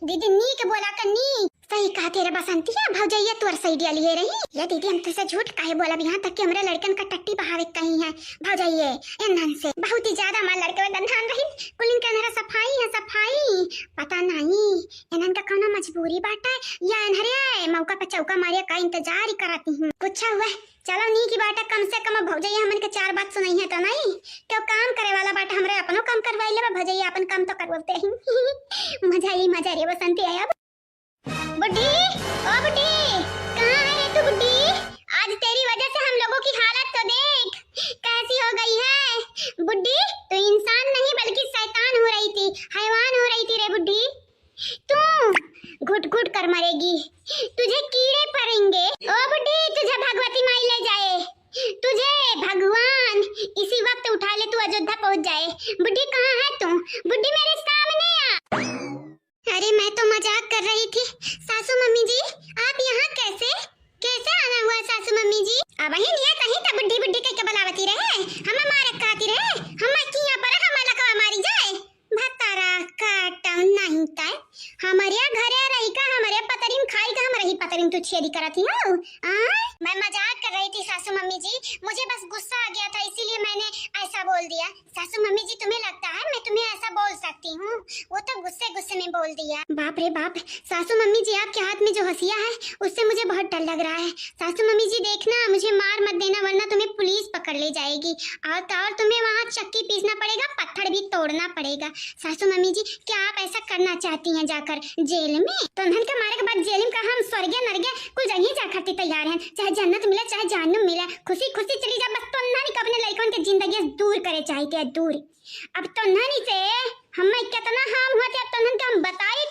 दीदी नी के बोला कर नी सही कहा तेरा बसंती है भौजैया तोर सही दिया लिए रही ये दीदी हम तुझसे झूठ काहे बोला यहाँ तक कि हमारे लड़कन का टट्टी बहावे कहीं है भौजैया एनन से बहुत ही ज्यादा हमारे लड़के में दंधान रही कुलिन के अंदर सफाई है सफाई पता नहीं एनन का कौन मजबूरी बाटा है या अनहरे मौका पे चौका मारे का इंतजार ही कराती हूँ कुछ हुआ चलो नी की बाटा कम से कम भौजैया हमन के 4 बात सुनाई है तो नहीं क्यों काम करे वाला बाटा हमरे अपनो काम करवाई ले भौजैया अपन काम तो करवाते ही मजा रे बसंती आया बुड्ढी ओ बुड्ढी कहाँ है तू बुड्ढी आज तेरी वजह से हम लोगों की हालत तो देख कैसी हो गई है बुड्ढी तू इंसान नहीं बल्कि शैतान हो रही थी हैवान हो रही थी रे बुड्ढी तू घुट घुट कर मरेगी तुझे कीड़े पड़ेंगे ओ बुड्ढी तुझे भगवती माई ले जाए तुझे भगवान इसी वक्त उठा ले तू अयोध्या पहुंच जाए बुड्ढी कहाँ है तू बुड्ढी मेरे सामने आ अरे मैं तो मजाक कर रही थी सासू मम्मी जी आप यहाँ कैसे आना हुआ सासू मम्मी जी अब ही नहीं कहीं तो बुड्ढी बुड्ढी के बलावती रहे हमें मारे खाती रहे हमें किया पर हम लकवा मारी जाए भतारा काटम नहीं ता हमारे घरे रही का हमारे पतरिन खाई का हम रही पतरिन तू छेदी करती हूं मैं मजाक कर रही थी सासू मम्मी जी मुझे बस गुस्सा आ गया था इसीलिए मैंने ऐसा बोल दिया। सासू मम्मी जी तुम्हें लगता है मैं तुम्हें ऐसा बोल सकती हूँ? वो तो गुस्से गुस्से में बोल दिया। बाप रे बाप, सासू मम्मी जी आपके हाथ में जो हंसिया है उससे मुझे बहुत डर लग रहा है। सासू मम्मी जी देखना, मुझे मार मत देना वरना तुम्हें पुलिस पकड़ ले जाएगी और तुम्हें वहाँ चक्की पीसना पड़ेगा, पत्थर भी तोड़ना पड़ेगा। सासू मम्मी जी क्या आप ऐसा करना चाहती हैं जाकर जेल में? तो नन के मारे के बाद जेल में का हम स्वर्गीय नरगे कुल जगह जा खातिर तैयार हैं, चाहे जन्नत मिले चाहे जहन्नुम मिले, खुशी खुशी चली जा, बस तो नानी को अपने लड़कों की जिंदगी से दूर करे चाहते हैं, दूर। अब तो नानी से हमें कितना हाम होते, अब तो नन के हम बताए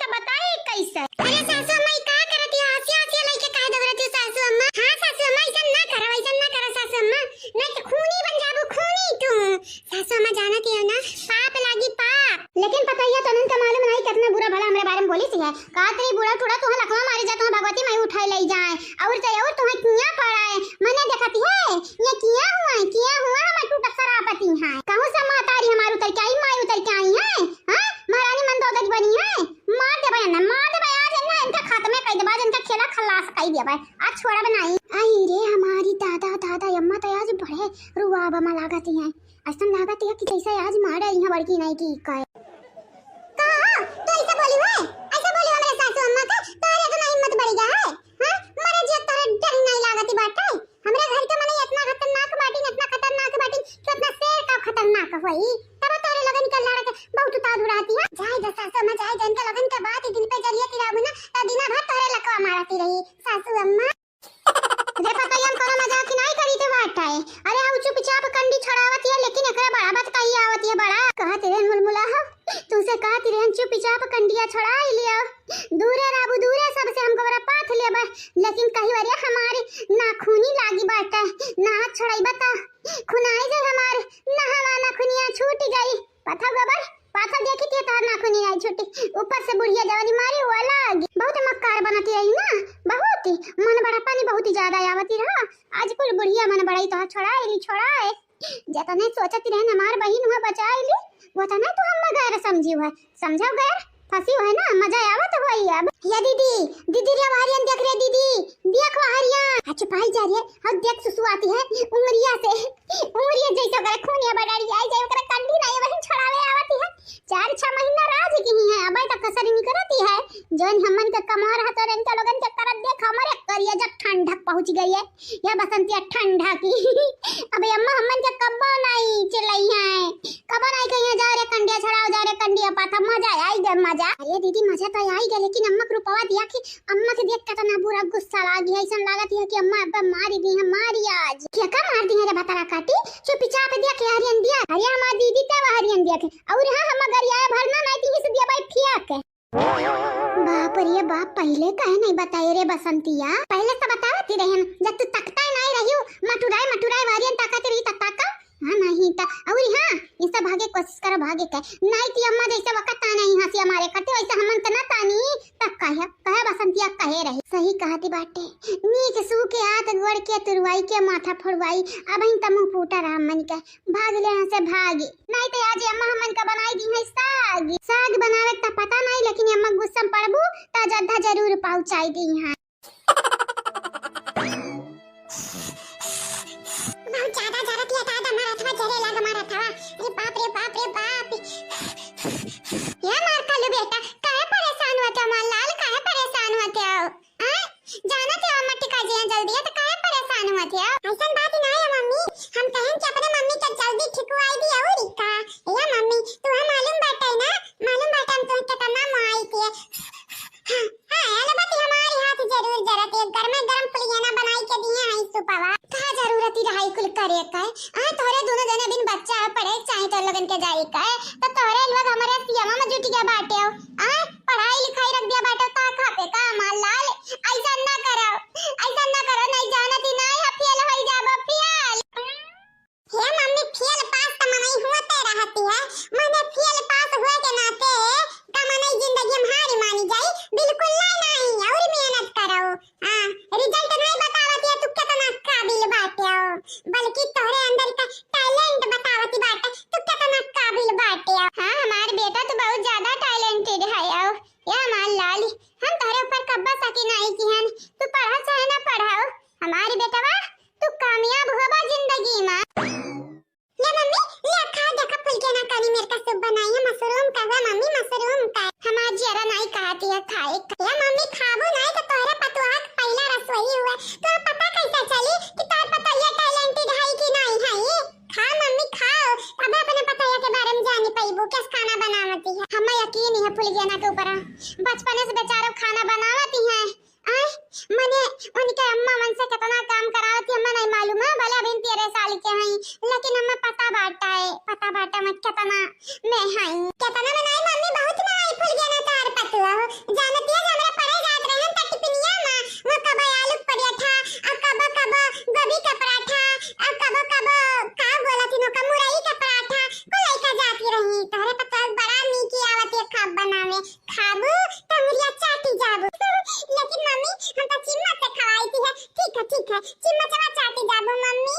कैसे? अरे सासू अम्मा का करती है? हंसी हंसी लइके काहे दौड़ती सासू अम्मा? हां सासू अम्मा ऐसा ना करो सासू अम्मा, नहीं तो खूनी बन जाबू, खूनी तू। सासू अम्मा जानती है ना, पाप लागी पाप। लेकिन पता ही है तो नन का मालूम नहीं कितना बुरा भला हमरे बारे में बोली सी है। का तेरी बुरा थोड़ा तो लखवा मारी जा, तो भगवती मैं उठाई ले जाए और तुम्हें किया पड़ा है मने देखती है ये किया हुआ हम टूटा सरापती है। कहूं से मातारी हमार उतर के आई, माई उतर के आई है। हां महारानी मंदोदरी बनी है, मार दे भाई ना, मार दे भाई आज ना इनका खात्मे कर दे, बाद इनका खेला खल्लास कर दिया भाई, आज छोड़ा बनाई। आई रे हमारी दादा अम्मा तो आज बड़े रुआब में लागती है, ऐसा लागती है कि जैसे आज मारे यहाँ बड़की नहीं की कहे तो ऐसा बोली मेरे सासू अम्मा का, तारे तो नहीं हिम्मत बढ़ गया है। हां मरे जे तारे डर नहीं लागती बाटे, हमरे घर के मने इतना खतरनाक बाटी कि अपना शेर का खतरनाक होई, तब तारे लगन के लड़ा के बहुत उतार उड़ाती है। जाए जा सासू अम्मा जाए, जन के लगन के बात दिन पे जरिए तिराबू ना त दिना भर तारे लकवा मारती रही सासू अम्मा। रे पता हम कोनो मजाक नहीं करी तो बात है। अरे हम चुपचाप कंडी छड़ावत है, लेकिन एकरा बड़ा बात कही आवत है, बड़ा कहत रे मुलमुला हो तुमसे कहत रे चुपचाप कंडिया छड़ाई लियो, दूरे राबू दूरे सबसे हमको बड़ा पाथ लेबा, लेकिन कही बार हमारी नाखूनी लागी बाटे, ना छड़ाई बता खुनाई जे हमार नहवा नाखूनिया छूट गई, पता गबर पाथा देखी थी तो नाखूनी आई छूटी, ऊपर से बुढ़िया जवानी मारी वाला बहुत मक्कार बनती रही ना, बहुत ही मन बड़ा पानी बहुत ही ज्यादा आवती रहा। आज कुल बुढ़िया मन बड़ाई तो छोड़ाए जतने सोचती रहे हमार बहन हुआ बचाएली, वो तो नहीं तो हम गैर समझी हुआ, समझो गैर फंसी हुआ है ना, मजा आवत हुई। अब या दीदी रे हरियन देख रे दीदी, देख हरियन अच्छा पाई जा रही है, और देख सुसु आती है उंगलिया जैसा करे खूनिया बडाड़ी आई जाए ओकरा कंडी नहीं वही छड़ावे आवती है। 4-6 महीना राज की ही है, अब तक कसर नहीं करती है, जन हमन के कमार हतो रन के लोगन के करत देख हमारे करिया जब ठंडक पहुंच गई है, या बसंतिया ठंडा की अबे अम्मा हमन के कब्बो नहीं चिल्लाई है, कब्बो नहीं कहिए जा रे कंडिया छड़ाओ, जा रे कंडिया पाथा, मजा आई गए मजा। अरे दीदी मजा तो आई गए, लेकिन अम्मा को रुपवा दिया कि अम्मा के देख के तो ना बुरा गुस्सा आ गया, ऐसा लागत है कि अम्मा अब मारी दी है, मारी आज क्या का मार दी है रे बता काटी, चुपचाप दिया के हरियन दिया, अरे हमारी दीदी तब हरियन दिया के, और हां हम अगर आया भरना नहीं थी इस दिया भाई फिया बाप रे बाप, पहले कहे नहीं बताए रे बसंतिया, पहले तो बतावती रहे जब तू तकता नहीं रही मटुराई वारियन ताकत रही तका हां नहीं ता, और हां इसे भागे कोशिश करो भागे के नहीं थी अम्मा जैसे वक्त ताना ही हंसी हमारे करते वैसे हमन त ना तानी तक कहे बसंतिया कहे रही, सही कहती बाटे, नीक सू के हाथ गोड़ के तुरवाई के माथा फोड़वाई, अब इन त मुंह फूटा रहा मन के, भाग लेना से भागी नहीं तो आज अम्मा हमन का बनाई दी है साग बनावे त पता नहीं, लेकिन अम्मा गुस्सा पड़बू त जद्दा जरूर पहुंचाई दी हां। बहुत ज्यादा जरूरत है दादा मारा था जरे लगा मारा था, अरे बाप ये मार कालू बेटा काहे परेशान होते हो, मां लाल काहे परेशान होते हो? हां जाना थे मट्टी का जिया जल्दी है तो काहे परेशान होते हो? ऐसा बात नहीं है मम्मी, हम कहें कि अपने मम्मी के जल्दी ठिकवाई दी और का या मम्मी तुम्हें मालूम बात है ना, मालूम बात हम तो कितना माई थी। हां अरे बात हमारे हाथ जरूर जरूरत है, गरम पुलियाना बनाई के दिए हैं सुपवा का जरूरत ही रहाई कुल करे का हां तोरे दोनों जने बिन बच्चा पढ़े चाहे तो लगन के जाई का तो तोरे लोग हमारे सियामा में जुट गया बाटे हो, हां पढ़ाई लिखाई रख दिया बाटे ता खाते का मां लाल, ऐसा ना करो नहीं जानती नहीं फेल हो जाबो फेल। हे मम्मी फेल पास त मनई होते रहती है, मैंने फेल पास हुए के नाते का मनई जिंदगी में हारी मानी जाई, बिल्कुल नहीं और मेहनत करो। हां रिजल्ट नहीं बतावती है तू कितना काबिल बाटे हो, बल्कि तोरे अंदर का टैलेंट बतावती बाटे तू कितना काबिल बाटे हो। हां हमार बेटा तो बहुत ज्यादा टैलेंट बनावती है। हमें यकीन ही है फुलगियाना के ऊपर बचपने से बेचारे खाना बनावती है। आय मने उनके अम्मा मन से कितना काम करावती हमें नहीं मालूम है। भले अभी 13 साल के हैं लेकिन हमें पता बाटा मत कितना मैं हई कितना बनाई मम्मी बहुत बनाई फुलगियाना तार पतला हो जानती है हमरा परे जात रहे त टिफिनिया में वो कब आलू पराठा और कब गोभी का पराठा और कब का बोला थी नो का मुरई का पराठा को लेकर जाती रही। तोरे पता बड़ा नीक आवत है खाब बनावे खाबू त मुरिया चाटी जाबू लेकिन मम्मी हम तो चिम्मच से खवाई थी है। ठीक है चिम्मच में चाटी जाबू मम्मी।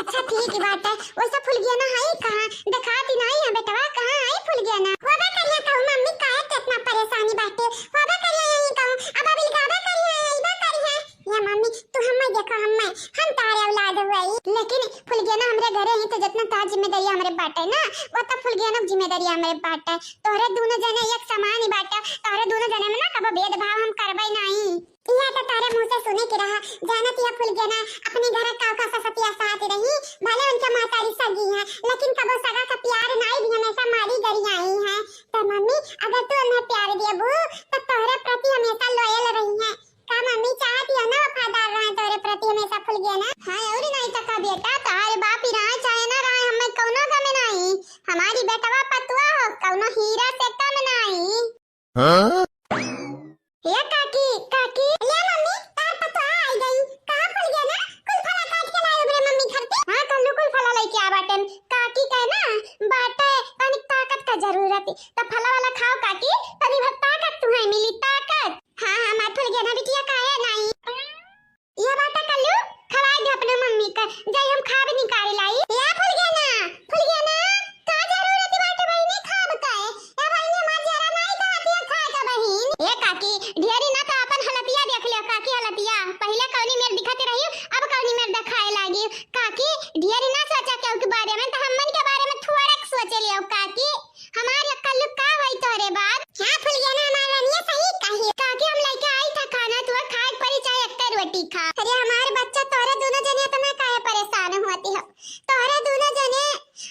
अच्छा ठीक है बात है। वैसा फुलगियाना है कहां दिखाती नहीं है बेटवा कहां है फुलगियाना होबा करिया कहूं मम्मी काहे कितना परेशानी बाटे होबा करिया यही कहूं अब अभी गाबा करिया इबा करिया या मम्मी तू हमें देखो हम तारे औलाद हुई लेकिन फुलगियाना हमरे घरे ही तो जितना तार जिम्मेदारी हमरे बाटे ना वो तो फुलगियाना की जिम्मेदारी हमरे बाटे। तोरे दोनों जने एक समान ही बाटे। तोरे दोनों जने में ना कबो भेदभाव हम करबै नहीं। यह तो तारे मुंह से सुने के रहा जानत यह फुलगियाना अपने घर का ससतिया साथ रही भले उनके मातारी सगी है लेकिन कबो सगा का प्यार नहीं भी हमेशा मारी गरी आई है। तो मम्मी अगर तू उन्हें प्यार देबू तो तोरे प्रति हमेशा लॉयल रही है का मम्मी चाहती है ना वफादार रहे तोरे प्रति हमेशा फुलगियाना। हां और नहीं तो का बेटा तारे बाप ही रहा चाहे ना रहा हमें कौनो गम नहीं। हमारी बेटवा पतवा हो कौनो हीरा से कम नहीं। हां ये काकी ले मम्मी तार पतवा आई गई कहां फुलगियाना कुल फला काट के लाए रे मम्मी घर पे। हां कल्लू कुल फला लेके आ बाटन काकी कहे ना बाटे तनी ताकत का जरूरत है तो फला वाला खाओ काकी तनी बहुत ताकत तुम्हें मिली ताकत। हां मैं फुलगियाना बिटिया काहे नहीं ये बाटा कल्लू खवाए दे अपने मम्मी का जाई हम खा भी निकाल लाई। या फुलगियाना का जरूरत है बाटे बहिनी खाब का है ए बहिनी मां जरा नहीं खाती है खा का बहिन। ए काकी ढेरी ना तो अपन हलतिया देख लियो काकी हलतिया पहले कौनी मेर दिखाते रही अब कौनी मेर दिखाए लागी काकी ढेरी ना सोचा के बारे में तो हमन के बारे में थोड़ा सोचे लियो काकी हमार कल्लू का होई तोरे बाद। हां फुलगियाना हमार रनिया सही कही काकी हम लेके आई था खाना तू खाए पड़ी चाहे एक रोटी खा। अरे हमारे बच्चा तोरे दोनों जने तो मैं काहे परेशान होती हो तोरे दोनों जने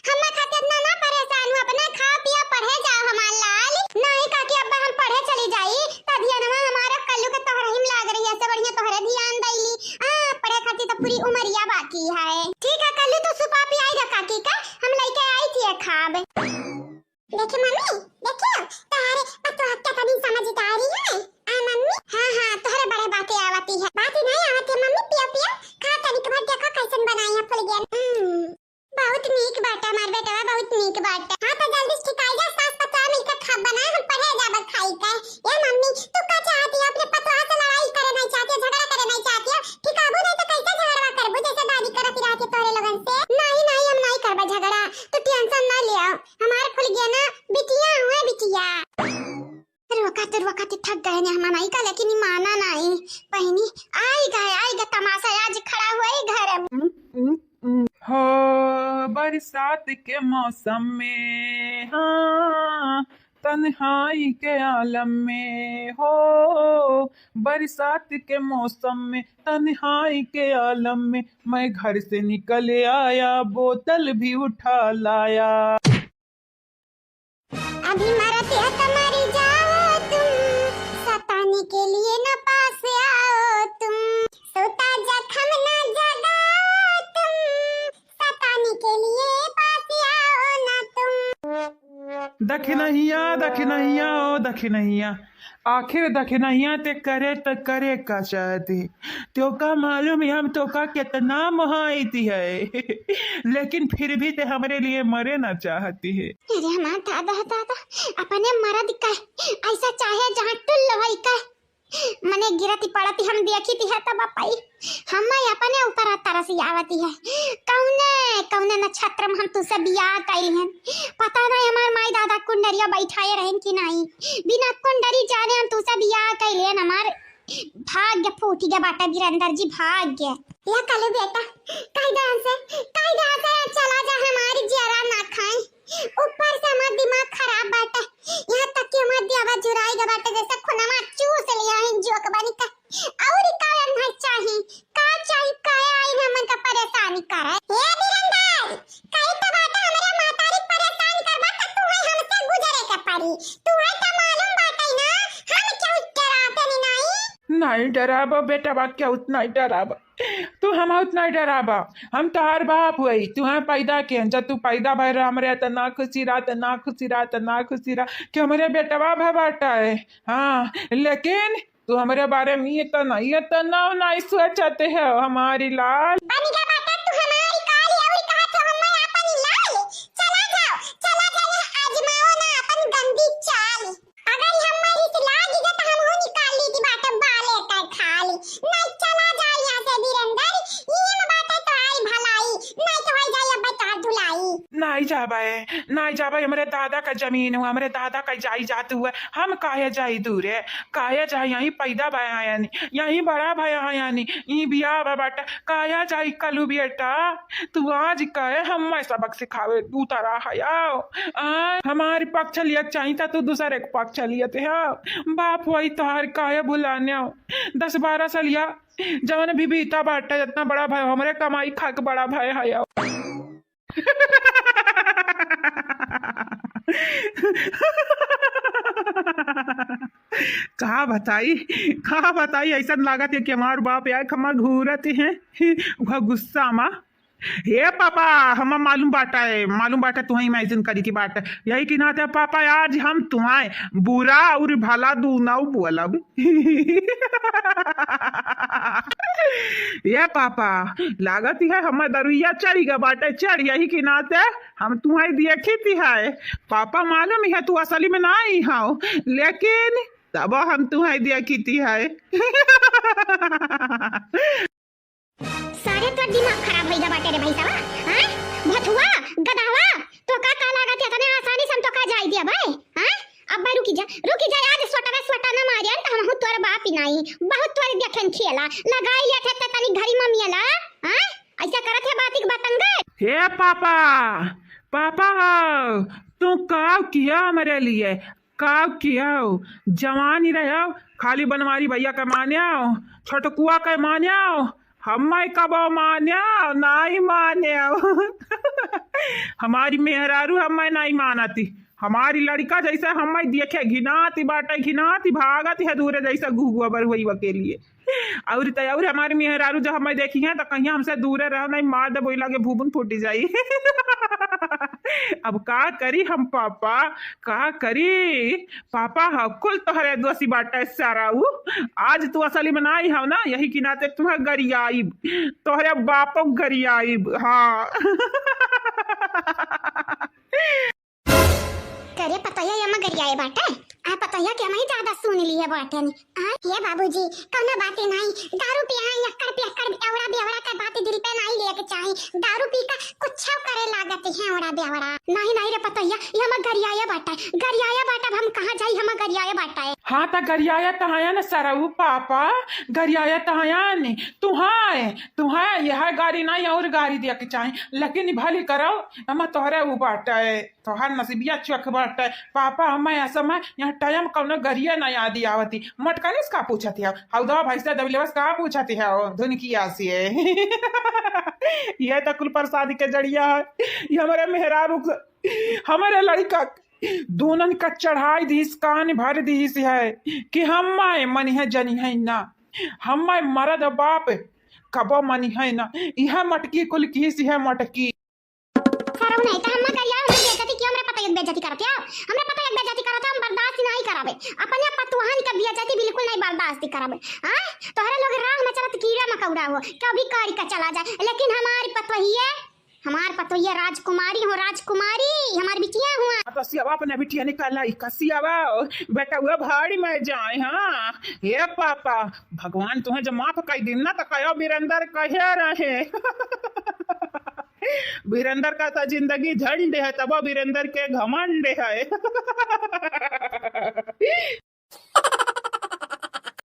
हम खाते ना परेशान हो अपना खा पिया पढ़े जाओ हमार लाल। नहीं काकी अब्बा हम पढ़े चली जाई त ध्यानवा हमारा कल्लू के तोहरा ही लाग रही है से बढ़िया तोहरे ध्यान दैली पढ़े खाती तो पूरी उमरिया बाकी है। ठीक है कल्लू तो सुपा पी आई रे काकी का हम लेके आई थी खाब। देखिए मम्मी देखियो तारे पतवा क्या कभी समझदारी है आ मम्मी। हां तोहरे बड़े बातें आवती है बात नहीं आवती मम्मी पिया खा तनिक भर देखो कैसन बनाई है फुलगियाना बहुत नीक बाटा मार बेटा बहुत नीक बाटा। हां तो जल्दी ठिकाई जा सास पतवा मिलकर खा बना हम पढ़े जाब खाई का। ए मम्मी तू का चाहती है अपने पतवा से लड़ाई करे नहीं चाहती झगड़ा करे नहीं चाहती ठिकाबू नहीं तो कैसे झगड़ा करबू जैसे दादी करती रहती तोरे लोगन से। नहीं हम नहीं करबा झगड़ा तो टेंशन ना ले हमारे फुलगियाना बिटिया हुए बिटिया। रोकाते थक गए ने हम नहीं का लेकिन माना नहीं बहनी आएगा तमाशा आज खड़ा हुआ ही घर में। हो बरसात के मौसम में हाँ तन्हाई के आलम में हो बरसात के मौसम में तन्हाई के आलम में मैं घर से निकल आया बोतल भी उठा लाया। अभी मरते हैं तुम्हारी जाओ तुम सताने के लिए न पास आओ तुम सोता जख्म न जगाओ तुम सताने के लिए पास आओ ना तुम। दखनहिया ओ दखनहिया आखिर दखनहिया ते करे त करे का चाहती तो का मालूम है हम तो का कितना मुहाईती है लेकिन फिर भी ते हमारे लिए मरे ना चाहती है। अरे हमारा दादा अपने मर्द का ऐसा चाहे जहाँ टुल्ल भाई का मने गिरती पड़ती हम देखी थी है तब पाई हम अपने ऊपर तरस आवती है कौने नक्षत्र में हम तुझसे बियाह कैली हैं पता नहीं हमार माई दादा कुंडरिया बैठाए रहन कि नहीं बिना कुंडरी जाने हम तुझसे बियाह कैली हैं हमार भाग्य फूट गया बाटा वीरेंद्र जी भाग्य। या कल बेटा कायदा से चला जा हमारी जरा ना खाए ऊपर से हमारा दिमाग खराब बाटा यहाँ तक कि हमारा दियावा जुराएगा बाटा जैसे खुनमा चूस लिया है जोक बनी का और कायन है चाहिए का आई हमन का परेशानी करे हे वीरेंद्र कई तो बाटा हमारे मातारी परेशान करबा तक तू है हमसे करी तू है तो मालूम बात है ना हम क्यों डराते नहीं। नहीं डराबा बेटा बा क्या उतना ही डराबा तू हम उतना ही डराबा हम तार बाप हुई तुम्हें पैदा किया जब तू पैदा भर रहा हमरे त ना खुशी रात ना खुशी रात ना खुशी रहा कि हमारे बेटा बाप है बाटा है। हाँ लेकिन तू हमारे बारे में ये तो नहीं सोचते है हमारी लाल। बन गया बाटा तू हमारी काली और कहा तो हम अपन लाल। चला जाओ आजमाओ ना अपन गंदी चाल। अगर हमारी से लागी गई तो हम हो निकाल ली थी बाटा बाले का खाली। नहीं चला जाओ यहां से वीरेंद्र ये में बाटा तो आई भलाई नहीं तो हो जाए अब तार धुलाई। नहीं जाबे हमारे दादा का जमीन हुआ हमारे दादा का जाई जात हुआ हम काहे जाई दूरे काहे जाई यहीं पैदा भाया यानी यहीं बड़ा भाया यानी ई बिया बाटा काया जाई कलू बेटा तू आज कहे हम सबक सिखावे तू तारा हयाओ हमारे पक्ष लिया चाहिए था तू दूसरे के पक्ष लिए थे बाप वही तोहार काहे बुलाने 10-12 साल या जवन भी बीता बाटा जितना बड़ा भाई हमारे कमाई खा के बड़ा भाई हया कहा बताई ऐसा लागत है कि हमार बाप यार खमा घूरत हैं वह गुस्सा मा हे पापा हम मालूम बाटा तुम्हें इमेजिन करी की बात यही कि ना पापा आज हम तुम्हें बुरा और भला दूनाऊ बोलब ये पापा लागत है हम दरुइया चढ़ी गा बाटे चढ़ यही कि नाते हम तुम्हें देखी थी है पापा मालूम है तू असली में नहीं हो लेकिन तब हम तुम्हें देखी थी है सारे तो दिमाग खराब होइगा बाटे रे भाई साहब। हां भथुआ गदावा तो का लागत है तने आसानी से हम तो का जाई दिया भाई। हां अब भाई रुकी जा आज स्वटा ना मारियन त हम तोर बाप ही नहीं बहुत तोर देखन खेला लगाई लिया थे तनी घरी में मिला। हां ऐसा करत है बात एक बतंग हे पापा तू का किया मेरे लिए का किया जवानी रहो खाली बनवारी भैया का मान्या छोटकुआ का मान्या हम कब मान्या नहीं मान्या हमारी मेहरारू हम नहीं मानती हमारी लड़का जैसा हम देखे घिनाती भागत है दूर जैसा घुआ बर हुई के लिए और हमारी मेहरारू जब हम देखी है तो कहीं हमसे दूर रह नहीं मार दे बोला के भूबन फूट जाई अब का करी हम पापा का करी पापा कुल तोहरे दोषी बाटा सारा आज तू असली में नहीं हो ना यही कि नाते तुम्हें गरियाईब तोहरे बापो गरियाईब। हाँ करे पतैया यमा गरियाए बाटे आ पतैया के मैं ज्यादा सुन ली है बाटे ने ये बाबूजी कौनो बातें नहीं दारू पिया यक्कर औरा बेवड़ा का बात दिल पे नहीं लेके चाहिए दारू पी का कुछ करे लागत है औरा बेवड़ा नहीं रे पतैया ये हम गरियाए बाटा हम कहां जाई हम गरियाए बाटा है। हाँ ता गरियाया तहाया न सरऊ पापा गरियाया तहाया ने तुम्हारे यह गाड़ी नहीं और गाड़ी दिया के चाहिए लेकिन भली करो हम तोहरे वो बाटा है तोहर नसीबिया चख बाटा है पापा हम ऐसा मैं यहाँ टाइम कौनो गरिया नहीं आदि आवती मटकाने का पूछती है हौदा भैंसा दबलेवस का पूछती है धुन की आसी है यह तो कुल प्रसाद के जड़िया है ये हमारे मेहरारू हमारे लड़का दोनों का चढ़ाई दीस कान भर दीस है कि हम मनी है जनी है ना हम मरद बाप कबो मनी है ना यह मटकी कुल किस है मटकी सरौ नहीं तो हम गरिया हम बेइज्जती क्यों हमरे पता बेइज्जती करते हो हमरे पता बेइज्जती करत हम बर्दाश्त नहीं कराबे अपने पतवाहन का बेइज्जती बिल्कुल नहीं बर्दाश्त कराबे। हां तोहरे लोग राह में चलत कीड़ा मकौड़ा हो कभी कारी का चला जाए लेकिन हमार पतोहिया राजकुमारी हमार बिटिया हुआ तो सियावा अपने बिटिया निकाला कसियावा बेटा वो भाड़ी में जाए। हाँ ये पापा भगवान तुम्हें जब माफ कर दिन ना तो कहो वीरेंद्र कहे रहे वीरेंद्र का तो जिंदगी झंड है तब वीरेंद्र के घमंड है